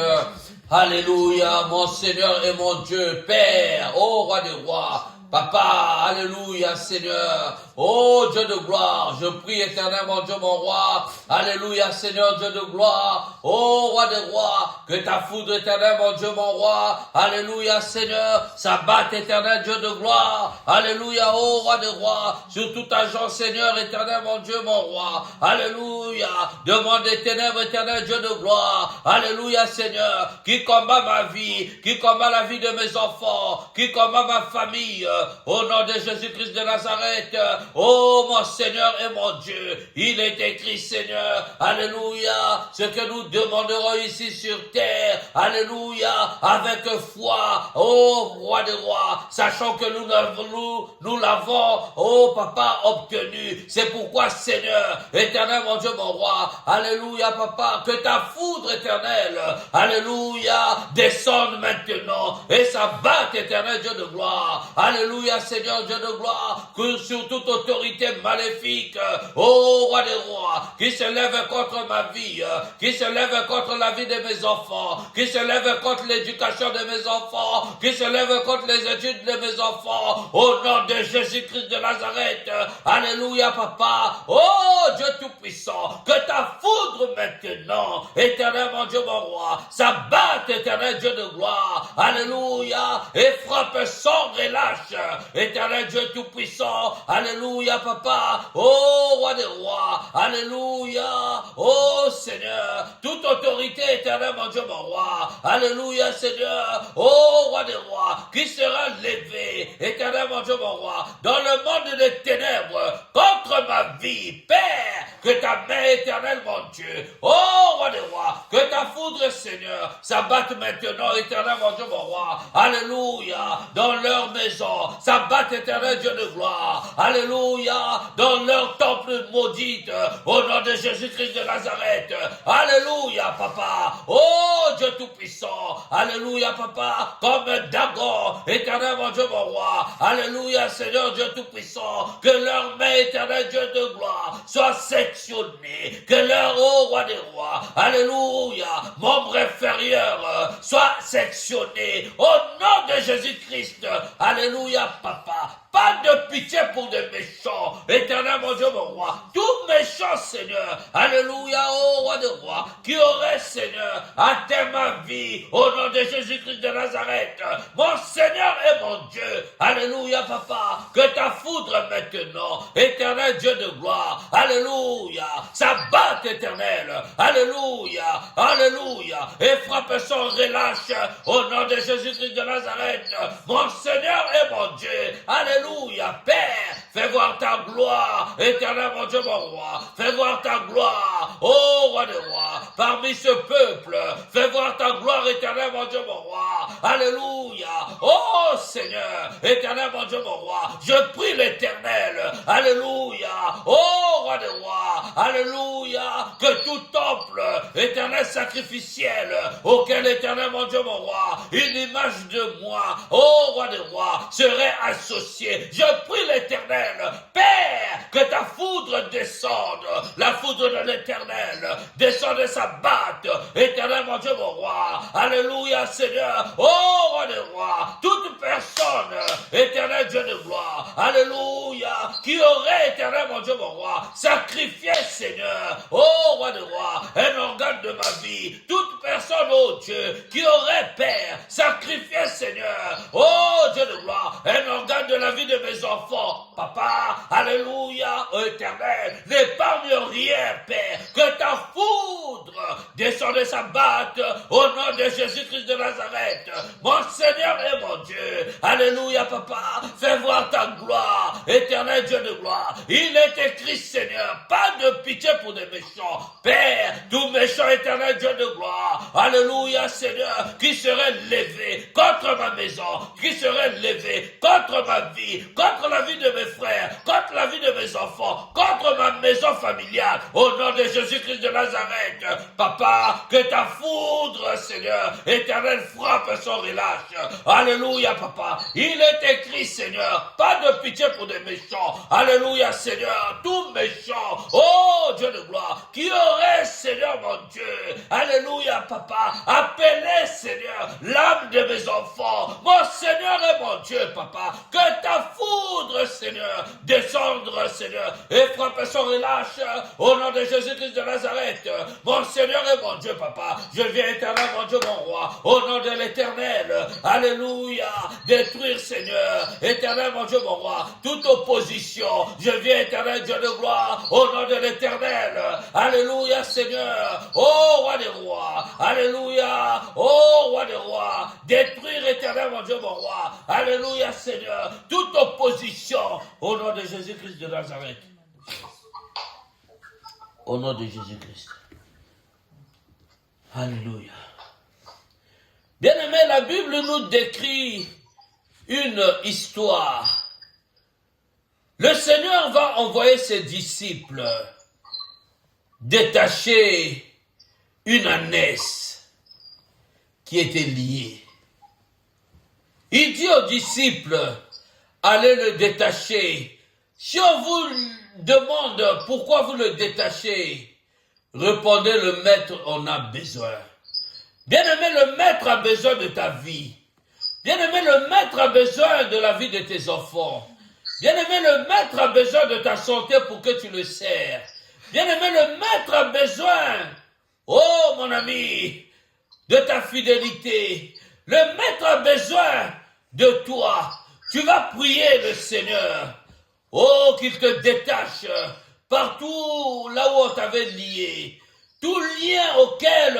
alléluia, mon Seigneur et mon Dieu, Père, ô roi des rois, Papa, alléluia, Seigneur. Oh Dieu de gloire, je prie éternel, mon Dieu, mon roi. Alléluia, Seigneur, Dieu de gloire. Oh roi des rois, que ta foudre éternelle, mon Dieu, mon roi. Alléluia, Seigneur, s'abatte éternel, Dieu de gloire. Alléluia, oh roi des rois, sur tout agent, Seigneur, éternel, mon Dieu, mon roi. Alléluia, demande des ténèbres, éternel, Dieu de gloire. Alléluia, Seigneur, qui combat ma vie, qui combat la vie de mes enfants, qui combat ma famille. Au nom de Jésus-Christ de Nazareth, oh mon Seigneur et mon Dieu, il est écrit, Seigneur, alléluia, ce que nous demanderons ici sur terre, alléluia, avec foi, oh roi des rois, sachant que nous l'avons, oh papa, obtenu. C'est pourquoi, Seigneur, éternel, mon Dieu, mon roi, alléluia, papa, que ta foudre éternelle, alléluia, descende maintenant et s'abatte, éternel Dieu de gloire, alléluia, Seigneur Dieu de gloire, que sur toute autorité maléfique, ô roi des rois, qui se lève contre ma vie, qui se lève contre la vie de mes enfants, qui se lève contre l'éducation de mes enfants, qui se lève contre les études de mes enfants, au nom de Jésus-Christ de Nazareth, alléluia, papa, oh Dieu tout-puissant, que ta foudre maintenant, éternel mon Dieu, mon roi, s'abatte, éternel Dieu de gloire, alléluia, et frappe sans relâche, éternel Dieu tout-puissant, alléluia, papa, oh roi des rois, alléluia, oh Seigneur, toute autorité, éternel mon Dieu, mon roi, alléluia, Seigneur, oh roi des rois, qui sera levé, éternel mon Dieu, mon roi, dans le monde des ténèbres, contre ma vie, Père, que ta main éternelle, mon Dieu, oh roi des rois, que ta foudre, Seigneur, s'abattent maintenant, éternel mon Dieu, mon roi. Alléluia, dans leur maison, s'abattent, éternel Dieu de gloire. Alléluia, dans leur temple maudite, au nom de Jésus-Christ de Nazareth. Alléluia, papa. Oh, Dieu Tout-Puissant. Alléluia, papa, comme Dagon, éternel mon Dieu, mon roi. Alléluia, Seigneur Dieu Tout-Puissant, que leur main, éternel Dieu de gloire, soit sectionnée, que leur, oh, roi des rois, alléluia, membre inférieur, soit sectionné, au nom de Jésus-Christ, alléluia, papa. Pas de pitié pour des méchants. Éternel, mon Dieu, mon roi. Tout méchant, Seigneur. Alléluia, ô roi de roi. Qui aurait, Seigneur, atteint ma vie. Au nom de Jésus-Christ de Nazareth. Mon Seigneur et mon Dieu. Alléluia, papa. Que ta foudre maintenant. Éternel Dieu de gloire. Alléluia. S'abatte, éternel. Alléluia. Alléluia. Et frappe son relâche. Au nom de Jésus-Christ de Nazareth. Mon Seigneur et mon Dieu. Alléluia. Alléluia, Père, fais voir ta gloire, éternel mon Dieu, mon roi, fais voir ta gloire, ô roi des rois, parmi ce peuple, fais voir ta gloire, éternel mon Dieu, mon roi, alléluia, ô Seigneur, éternel mon Dieu, mon roi, je prie l'éternel, alléluia, ô roi des rois, alléluia, que tout temple, éternel sacrificiel, auquel l'éternel mon Dieu, mon roi, une image de moi, ô roi des rois, serait associée. Je prie l'éternel, Père, que ta foudre descende, la foudre de l'éternel, descende et s'abatte, éternel mon Dieu, mon roi, alléluia Seigneur, oh roi des rois, toute personne, éternel Dieu de gloire, alléluia, qui aurait, éternel mon Dieu, mon roi, sacrifié Seigneur, oh roi des rois, un organe de ma vie, toute personne, oh Dieu, qui aurait, Père, sacrifié Seigneur, oh Dieu de gloire, un organe de la vie de mes enfants, papa, alléluia, oh éternel, n'épargne rien, Père, que ta foudre descende et s'abatte au nom de Jésus-Christ de Nazareth, mon Seigneur et mon Dieu, alléluia, papa, fais voir ta gloire, éternel Dieu de gloire, il est écrit, Seigneur, pas de pitié pour des méchants, Père, tout méchant, éternel Dieu de gloire, alléluia, Seigneur, qui serait levé contre ma maison, qui serait levé contre ma vie, contre la vie de mes frères, contre la vie de mes enfants, contre ma maison familiale, au nom de Jésus-Christ de Nazareth, papa, que ta foudre, Seigneur, éternel, frappe son relâche, alléluia, papa, il est écrit, Seigneur, pas de pitié pour des méchants, alléluia, Seigneur, tout méchant, oh Dieu de gloire, qui aurait, Seigneur, mon Dieu, alléluia, papa, appelé, Seigneur, l'âme de mes enfants, mon Seigneur et mon Dieu, papa, que ta foudre, Seigneur, descendre, Seigneur, et frappe son relâche, au nom de Jésus-Christ de Nazareth, mon Seigneur et mon Dieu, papa, je viens, éternel, mon Dieu, mon roi, au nom de l'éternel, alléluia, détruire, Seigneur, éternel, mon Dieu, mon roi, toute opposition, je viens, éternel, Dieu de gloire, au nom de l'éternel, alléluia, Seigneur, oh roi des rois, alléluia, oh roi des rois, détruire, éternel, mon Dieu, mon roi, alléluia, Seigneur, toute opposition, au nom de Jésus-Christ de Nazareth, au nom de Jésus-Christ, alléluia. Bien-aimé, la Bible nous décrit une histoire. Le Seigneur va envoyer ses disciples détacher une ânesse qui était liée. Il dit aux disciples, allez le détacher. Si on vous demande pourquoi vous le détachez, répondez, le maître en a besoin. Bien-aimé, le maître a besoin de ta vie. Bien-aimé, le maître a besoin de la vie de tes enfants. Bien-aimé, le maître a besoin de ta santé pour que tu le sers. Bien-aimé, le maître a besoin, oh mon ami, de ta fidélité. Le maître a besoin de toi. Tu vas prier le Seigneur. Oh, qu'il te détache partout là où on t'avait lié. Tout lien auquel,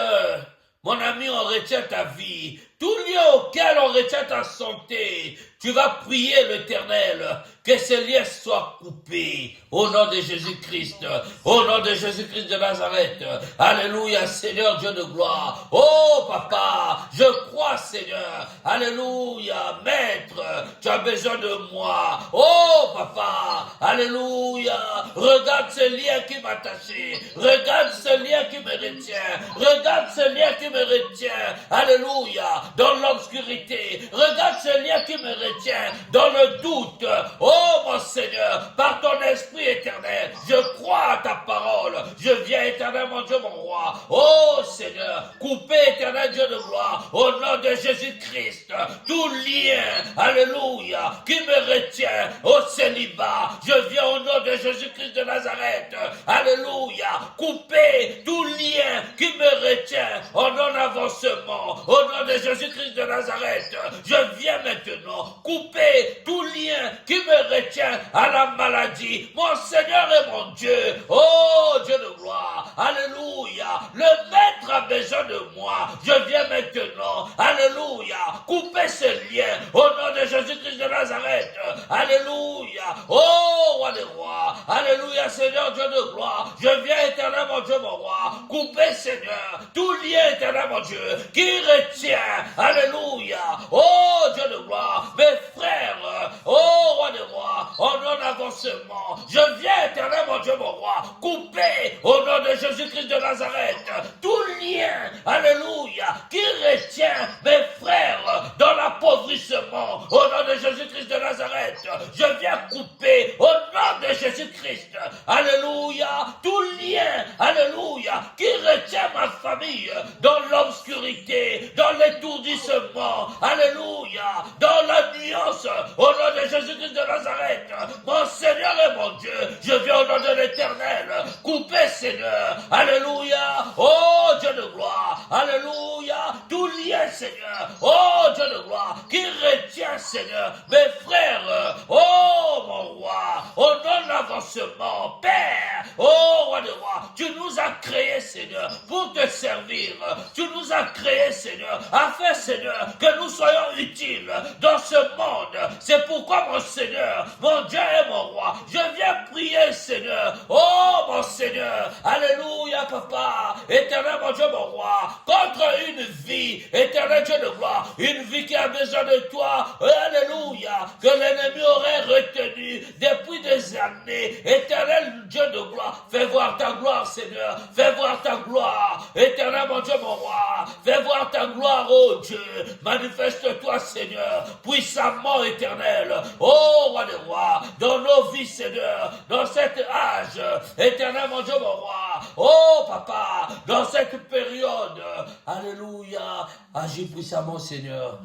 mon ami, on retient ta vie. tout lieu auquel on retient ta santé, tu vas prier l'Éternel, que ces liens soient coupés, au nom de Jésus-Christ, au nom de Jésus-Christ de Nazareth. Alléluia, Seigneur Dieu de gloire. Oh, Papa, je crois, Seigneur. Alléluia, Maître, tu as besoin de moi. Oh, Papa, Alléluia, regarde ce lien qui m'a attaché, regarde ce lien qui me retient, regarde ce lien qui me retient. Alléluia, dans l'obscurité, regarde ce lien qui me retient dans le doute. Oh mon Seigneur, par ton esprit éternel, je crois à ta parole. Je viens, éternel mon Dieu, mon roi. Oh Seigneur, coupez, éternel Dieu de gloire, au nom de Jésus-Christ, tout lien, alléluia, qui me retient au célibat. Je viens au nom de Jésus-Christ de Nazareth. Alléluia, coupez tout lien qui me retient en non-avancement. Au nom de Jésus-Christ de Nazareth, je viens maintenant couper tout lien qui me retient à la maladie. Mon Seigneur et mon Dieu, oh Dieu de gloire, alléluia, le Maître a besoin de moi. Je viens maintenant, alléluia, couper ce lien au nom de Jésus-Christ de Nazareth. Alléluia, oh roi des rois, alléluia, Seigneur Dieu de gloire, je viens éternel mon Dieu, mon roi, couper Seigneur tout lien éternel mon Dieu qui retient, alléluia, oh Dieu de gloire, mes frères, oh roi des rois, en non-avancement, je viens éternel mon Dieu, mon roi, couper au nom de Jésus-Christ de Nazareth tout lien, alléluia, qui retient mes frères dans l'appauvrissement, au nom de Jésus-Christ de Nazareth, je viens couper au nom de Jésus-Christ, alléluia, tout lien, alléluia, qui retient ma famille dans l'obscurité, dans l'étourdissement, alléluia, dans la nuance, au nom de Jésus-Christ de Nazareth, mon Seigneur et mon Dieu, je viens au nom de l'Éternel, couper Seigneur, alléluia, oh Dieu de gloire, alléluia, tout lien Seigneur, oh Dieu de gloire, qui retient Seigneur, mes frères, oh mon roi, au nom de l'avancement, Père, oh roi de roi, tu nous as créés Seigneur, pour te servir, tu nous as créés Seigneur, afin Seigneur, que nous soyons utiles dans ce monde, c'est pourquoi mon Seigneur, mon Dieu et mon roi, je viens prier Seigneur, oh mon Seigneur, alléluia Papa, éternel mon Dieu mon roi, contre une vie, éternel Dieu de gloire, une vie qui a besoin de toi, alléluia, que l'ennemi aurait retenu depuis des années, éternel Dieu de gloire, fais voir ta gloire Seigneur, fais voir ta gloire, éternel mon Dieu mon roi, fais voir ta gloire oh Dieu, manifeste-toi Seigneur, puissamment éternel, oh roi des rois, dans nos vies Seigneur, dans cet âge, éternel mon Dieu mon roi, oh papa, dans cette période, alléluia, agis puissamment Seigneur,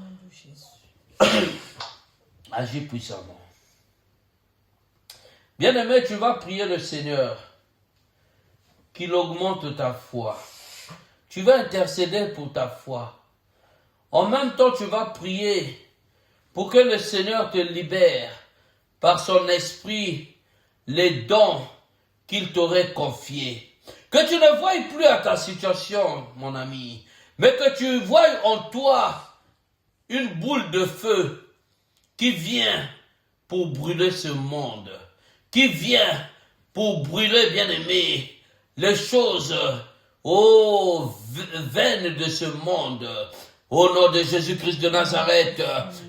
agis puissamment. Bien-aimé, tu vas prier le Seigneur qu'il augmente ta foi. Tu vas intercéder pour ta foi. En même temps, tu vas prier pour que le Seigneur te libère par son esprit les dons qu'il t'aurait confiés. Que tu ne voies plus à ta situation, mon ami, mais que tu voies en toi une boule de feu qui vient pour brûler ce monde, qui vient pour brûler, bien-aimé, les choses, vaines de ce monde. Au nom de Jésus-Christ de Nazareth,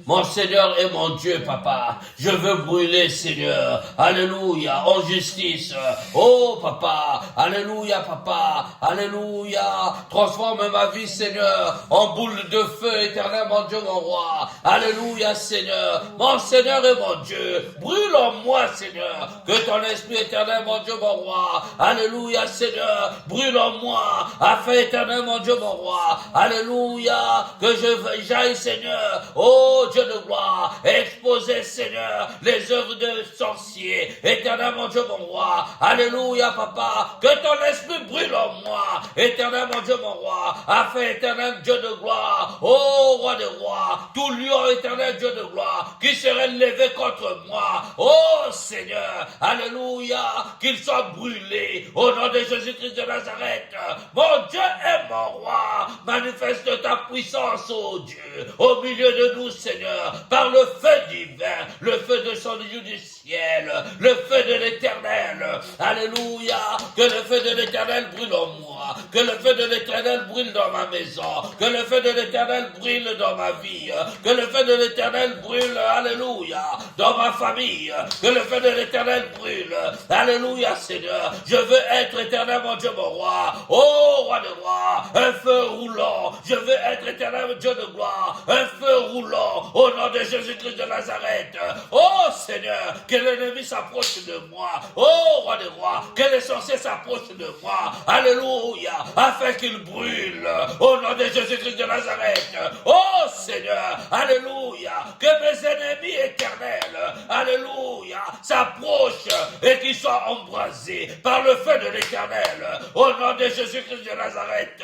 mon Seigneur et mon Dieu, Papa, je veux brûler, Seigneur, alléluia, en justice. Oh, Papa, alléluia, Papa, alléluia, transforme ma vie, Seigneur, en boule de feu, éternel, mon Dieu, mon roi. Alléluia, Seigneur, mon Seigneur et mon Dieu, brûle en moi, Seigneur, que ton esprit éternel, mon Dieu, mon roi. Alléluia, Seigneur, brûle en moi, afin, éternel, mon Dieu, mon roi. Alléluia, que j'aille, Seigneur, oh Dieu de gloire, exposer, Seigneur, les œuvres de sorciers, éternel mon Dieu, mon roi, alléluia, Papa, que ton esprit brûle en moi, éternel mon Dieu, mon roi, afin, éternel Dieu de gloire, oh roi des rois, tout lion, éternel Dieu de gloire, qui serait levé contre moi, oh Seigneur, alléluia, qu'il soit brûlé, au nom de Jésus-Christ de Nazareth, mon Dieu et mon roi, manifeste ta puissance, présence, oh Dieu, au milieu de nous, Seigneur, par le feu divin, le feu de son Dieu du ciel, le feu de l'Éternel. Alléluia, que le feu de l'Éternel brûle en moi, que le feu de l'Éternel brûle dans ma maison, que le feu de l'Éternel brûle dans ma vie, que le feu de l'Éternel brûle, alléluia, dans ma famille, que le feu de l'Éternel brûle, alléluia Seigneur, je veux être éternel mon Dieu mon roi, oh roi de rois, un feu roulant, je veux être éternel mon Dieu de gloire, un feu roulant, au nom de Jésus-Christ de Nazareth, oh Seigneur, que l'ennemi s'approche de moi, oh roi des rois, que les sorciers s'approchent de moi, alléluia, afin qu'ils brûlent, au nom de Jésus-Christ de Nazareth, oh Seigneur, alléluia, que mes ennemis éternels, alléluia, s'approchent et qu'ils soient embrasés par le feu de l'Éternel, au nom de Jésus-Christ de Nazareth.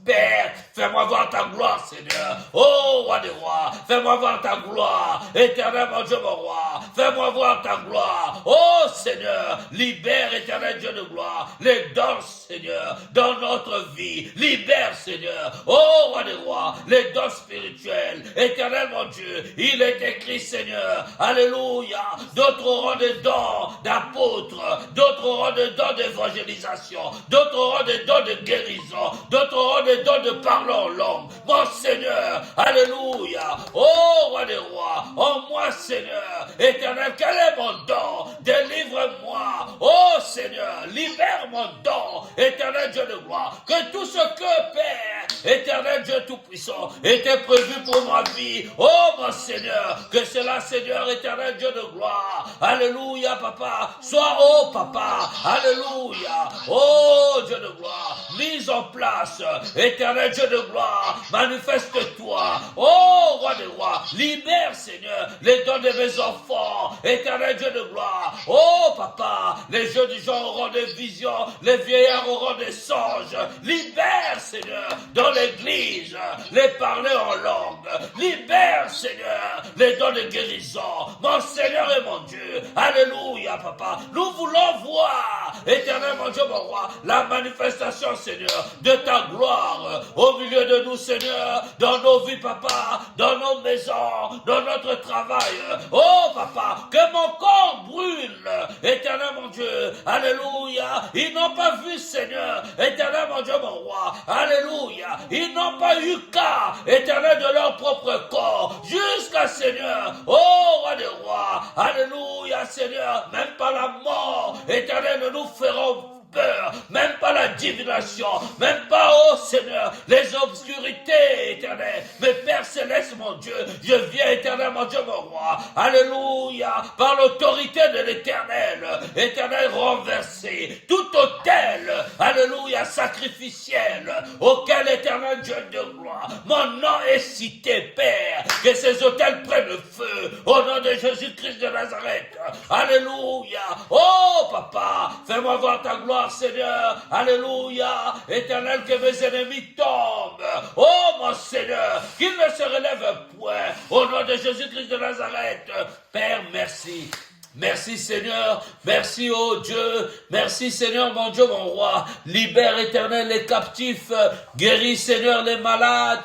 Père, fais-moi voir ta gloire, Seigneur, oh roi des rois, fais-moi voir ta gloire, éternel mon Dieu mon roi, fais-moi voir ta gloire, oh Seigneur, libère éternel Dieu de gloire, les dons, Seigneur, dans notre vie, libère, Seigneur, oh roi des rois, les dons spirituels, éternel mon Dieu, il est écrit, Seigneur, alléluia, d'autres auront des dons d'apôtres, d'autres auront des dons d'évangélisation, d'autres auront des dons de guérison, d'autres auront des dons de parler en langue, mon Seigneur, alléluia, oh roi des rois, en moi, Seigneur, éternel, quel est mon don, délivre-moi, oh Seigneur, libère mon don, éternel Dieu de gloire, que tout ce que, Père, éternel Dieu tout-puissant, était prévu pour ma vie, oh mon Seigneur, que cela, Seigneur, éternel Dieu de gloire, alléluia, papa, sois, oh papa, alléluia, oh Dieu de gloire, mise en place, éternel Dieu de gloire, manifeste-toi, oh roi des rois, libère, Seigneur, les dons de mes enfants, éternel Dieu de gloire, oh papa, les jeunes gens auront des visions, les vieillards auront des songes, libère, Seigneur, dans l'église, les parler en langue, libère, Seigneur, les dons de guérison, mon Seigneur et mon Dieu, alléluia, papa, nous voulons voir, éternel mon Dieu, mon roi, la manifestation, Seigneur, de ta gloire, au milieu de nous, Seigneur, dans nos vies, papa, dans nos maisons, dans notre travail, oh papa, que mon corps brûle, éternel mon Dieu, alléluia, ils n'ont pas vu, Seigneur, éternel mon Dieu, mon roi, alléluia, ils n'ont pas eu cas, éternel de leur propre corps, jusqu'à, Seigneur, oh roi des rois, alléluia, Seigneur, même pas la mort, éternel, ne nous ferons peur, même pas la divination, même pas, oh Seigneur, les obscurités éternelles. Mais Père Céleste, mon Dieu, je viens éternel, mon Dieu, mon roi, alléluia, par l'autorité de l'Éternel, éternel, renversé, tout autel, alléluia, sacrificiel, auquel éternel Dieu de gloire, mon nom est cité, Père, que ces autels prennent feu, au nom de Jésus-Christ de Nazareth, alléluia, oh papa, fais-moi voir ta gloire, Seigneur, alléluia, éternel, que mes ennemis tombent, oh mon Seigneur, qu'ils ne se relèvent point, au nom de Jésus-Christ de Nazareth, Père, merci. Merci Seigneur, merci oh Dieu, merci Seigneur mon Dieu mon roi, libère éternel les captifs, guéris Seigneur les malades,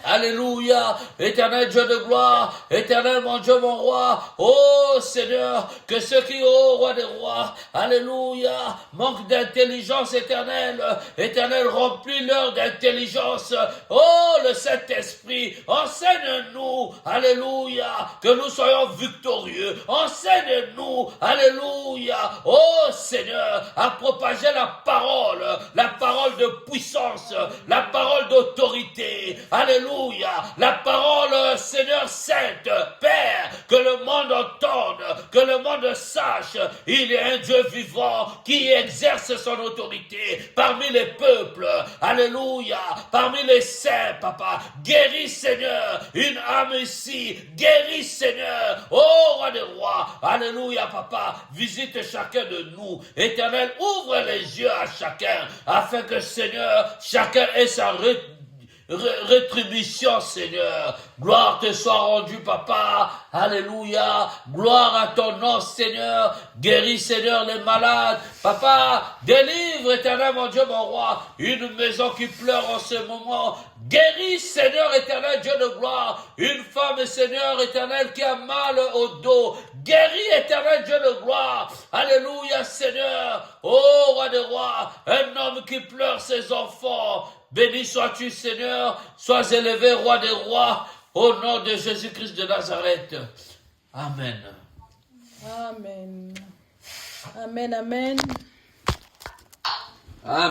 alléluia, éternel Dieu de gloire, éternel mon Dieu, mon roi, oh Seigneur, que ceux qui, oh roi des rois, alléluia, manquent d'intelligence éternelle, éternel, remplis-leur d'intelligence, oh le Saint-Esprit, enseigne-nous, alléluia, que nous soyons victorieux, enseigne-nous, alléluia, oh Seigneur, à propager la parole de puissance, la parole d'autorité, alléluia, la parole, Seigneur sainte, Père, que le monde entende, que le monde sache, il y a un Dieu vivant qui exerce son autorité parmi les peuples, alléluia, parmi les saints, papa, guéris Seigneur, une âme ici, guéris Seigneur, oh roi des rois, alléluia papa, visite chacun de nous, éternel, ouvre les yeux à chacun, afin que Seigneur, chacun ait sa rétribution, Seigneur. Gloire te soit rendue, Papa. Alléluia. Gloire à ton nom, Seigneur. Guéris, Seigneur, les malades. Papa, délivre, éternel, mon Dieu, mon roi, une maison qui pleure en ce moment. Guéris, Seigneur éternel, Dieu de gloire, une femme, Seigneur éternel, qui a mal au dos. Guéris, éternel, Dieu de gloire. Alléluia, Seigneur. Oh, roi des rois, un homme qui pleure ses enfants. Béni sois-tu, Seigneur. Sois élevé, roi des rois, au nom de Jésus-Christ de Nazareth. Amen. Amen. Amen, amen. Amen.